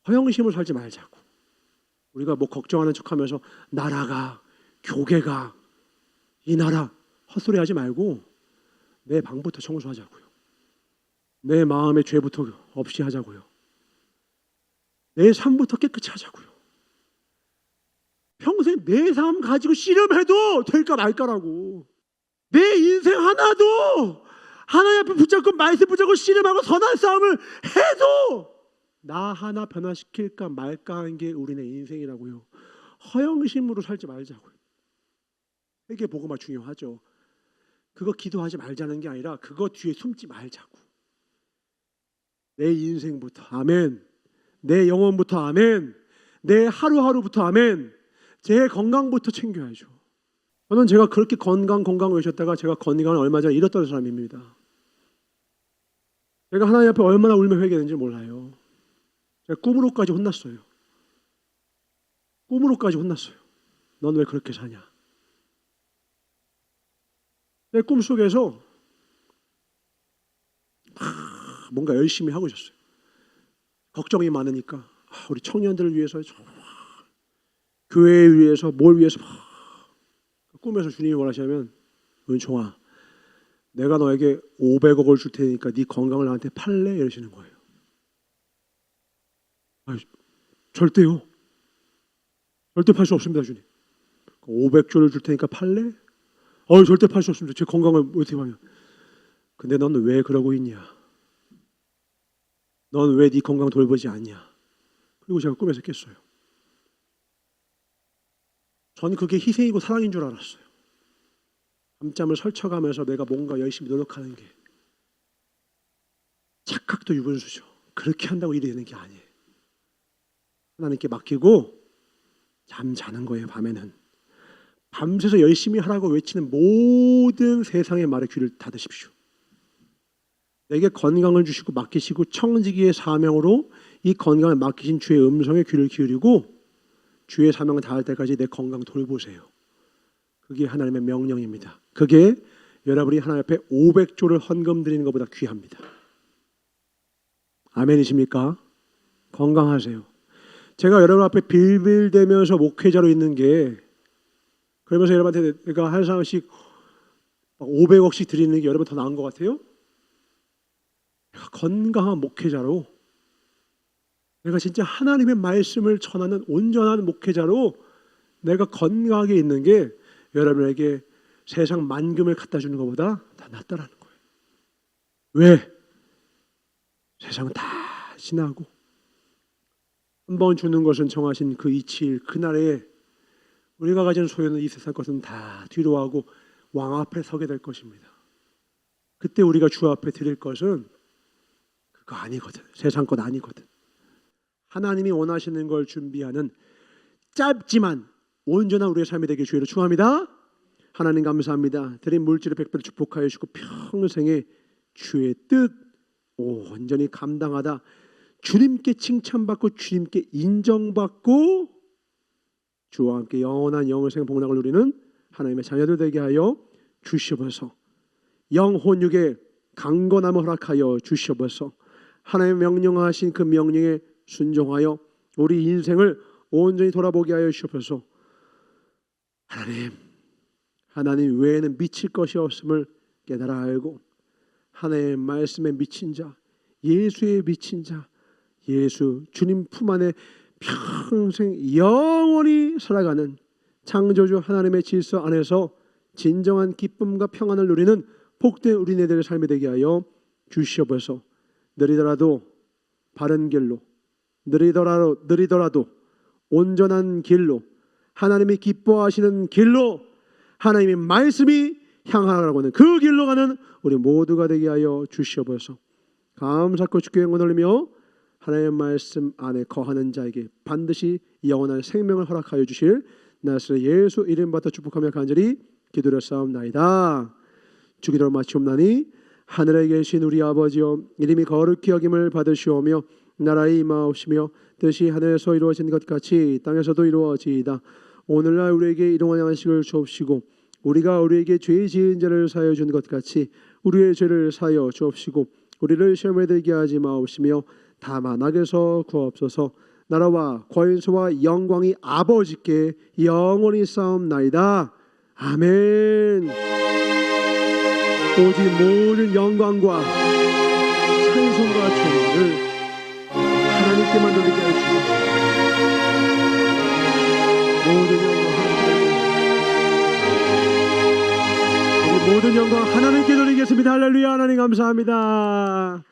허영심을 살지 말자고. 우리가 걱정하는 척하면서 나라가, 교계가, 이 나라 헛소리 하지 말고 내 방부터 청소하자고요. 내 마음의 죄부터 없이 하자고요. 내 삶부터 깨끗이 하자고요. 평생 내 삶 가지고 씨름해도 될까 말까라고. 내 인생 하나도 하나님 앞에 붙잡고 말씀 붙잡고 씨름하고 선한 싸움을 해도 나 하나 변화시킬까 말까 하는 게 우리네 인생이라고요. 허영심으로 살지 말자고요. 회개 복음화 중요하죠. 그거 기도하지 말자는 게 아니라 그거 뒤에 숨지 말자고. 내 인생부터 아멘. 내 영혼부터 아멘. 내 하루하루부터 아멘. 제 건강부터 챙겨야죠. 저는 제가 그렇게 건강 외쳤다가 제가 건강을 얼마 전에 잃었던 사람입니다. 제가 하나님 앞에 얼마나 울며 회개했는지 몰라요. 제가 꿈으로까지 혼났어요. 꿈으로까지 혼났어요. 넌 왜 그렇게 사냐? 내 꿈속에서 뭔가 열심히 하고 있었어요. 걱정이 많으니까 우리 청년들을 위해서 교회를 위해서 뭘 위해서 꿈에서 주님이 원하시냐면 은총아 내가 너에게 500억을 줄 테니까 네 건강을 나한테 팔래? 이러시는 거예요. 절대요. 절대 팔 수 없습니다 주님. 500조를 줄 테니까 팔래? 절대 팔 수 없습니다. 제 건강을 어떻게 하냐. 근데 넌 왜 그러고 있냐? 넌 왜 네 건강 돌보지 않냐? 그리고 제가 꿈에서 깼어요. 저는 그게 희생이고 사랑인 줄 알았어요. 밤잠을 설쳐가면서 내가 뭔가 열심히 노력하는 게 착각도 유분수죠. 그렇게 한다고 일이 되는 게 아니에요. 하나님께 맡기고 잠 자는 거예요. 밤에는 밤새서 열심히 하라고 외치는 모든 세상의 말에 귀를 닫으십시오. 내게 건강을 주시고 맡기시고 청지기의 사명으로 이 건강을 맡기신 주의 음성에 귀를 기울이고 주의 사명을 다할 때까지 내 건강 돌보세요. 그게 하나님의 명령입니다. 그게 여러분이 하나님 앞에 500조를 헌금 드리는 것보다 귀합니다. 아멘이십니까? 건강하세요. 제가 여러분 앞에 빌빌대면서 목회자로 있는 게 그러면서 여러분한테 내가 한 사람씩 500억씩 드리는 게 여러분 더 나은 것 같아요? 내가 건강한 목회자로 내가 진짜 하나님의 말씀을 전하는 온전한 목회자로 내가 건강하게 있는 게 여러분에게 세상 만금을 갖다 주는 것보다 더 낫다라는 거예요. 왜? 세상은 다 지나고 한 번 주는 것은 정하신 그 이치일 그날에 우리가 가진 소유는 이 세상 것은 다 뒤로 하고 왕 앞에 서게 될 것입니다. 그때 우리가 주 앞에 드릴 것은 그거 아니거든. 세상 것 아니거든. 하나님이 원하시는 걸 준비하는 짧지만 온전한 우리의 삶이 되길 주의로 축원합니다. 하나님 감사합니다. 드린 물질을 백배로 축복하여 주시고 평생에 주의 뜻 온전히 감당하다 주님께 칭찬받고 주님께 인정받고 주와 함께 영원한 영생 복락을 누리는 하나님의 자녀들 되게 하여 주시옵소서. 영혼육에 강건함을 허락하여 주시옵소서. 하나님의 명령하신 그 명령에 순종하여 우리 인생을 온전히 돌아보게 하여 주시옵소서. 하나님 외에는 미칠 것이 없음을 깨달아 알고 하나님의 말씀에 미친 자, 예수에 미친 자, 예수 주님 품 안에 평생 영원히 살아가는 창조주 하나님의 질서 안에서 진정한 기쁨과 평안을 누리는 복된 우리네들의 삶이 되게 하여 주시옵소서. 느리더라도 바른 길로, 느리더라도 온전한 길로, 하나님이 기뻐하시는 길로, 하나님의 말씀이 향하라고 하는 그 길로 가는 우리 모두가 되게 하여 주시옵소서. 감사하고 주께 영광 돌리며 하나님의 말씀 안에 거하는 자에게 반드시 영원한 생명을 허락하여 주실 나사렛 예수 이름 받아 축복하며 간절히 기도드렸사옵나이다. 주기도를 마치옵나니 하늘에 계신 우리 아버지여 이름이 거룩히 여김을 받으시오며 나라의 임하옵시며 뜻이 하늘에서 이루어진 것 같이 땅에서도 이루어지이다. 오늘날 우리에게 일용할 양식을 주옵시고 우리가 우리에게 죄 지은 자를 사하여 준 것 같이 우리의 죄를 사하여 주옵시고 우리를 시험에 들게 하지 마옵시며 다만 악에서 구하옵소서. 나라와 권세와 영광이 아버지께 영원히 싸움나이다. 아멘. 오직 모든 영광과 찬송과 존귀를 하나님께만 돌리게 하여 주옵소서. 모든 영광 하나님께, 우리 모든 영광 하나님께 돌리겠습니다. 할렐루야. 하나님 감사합니다.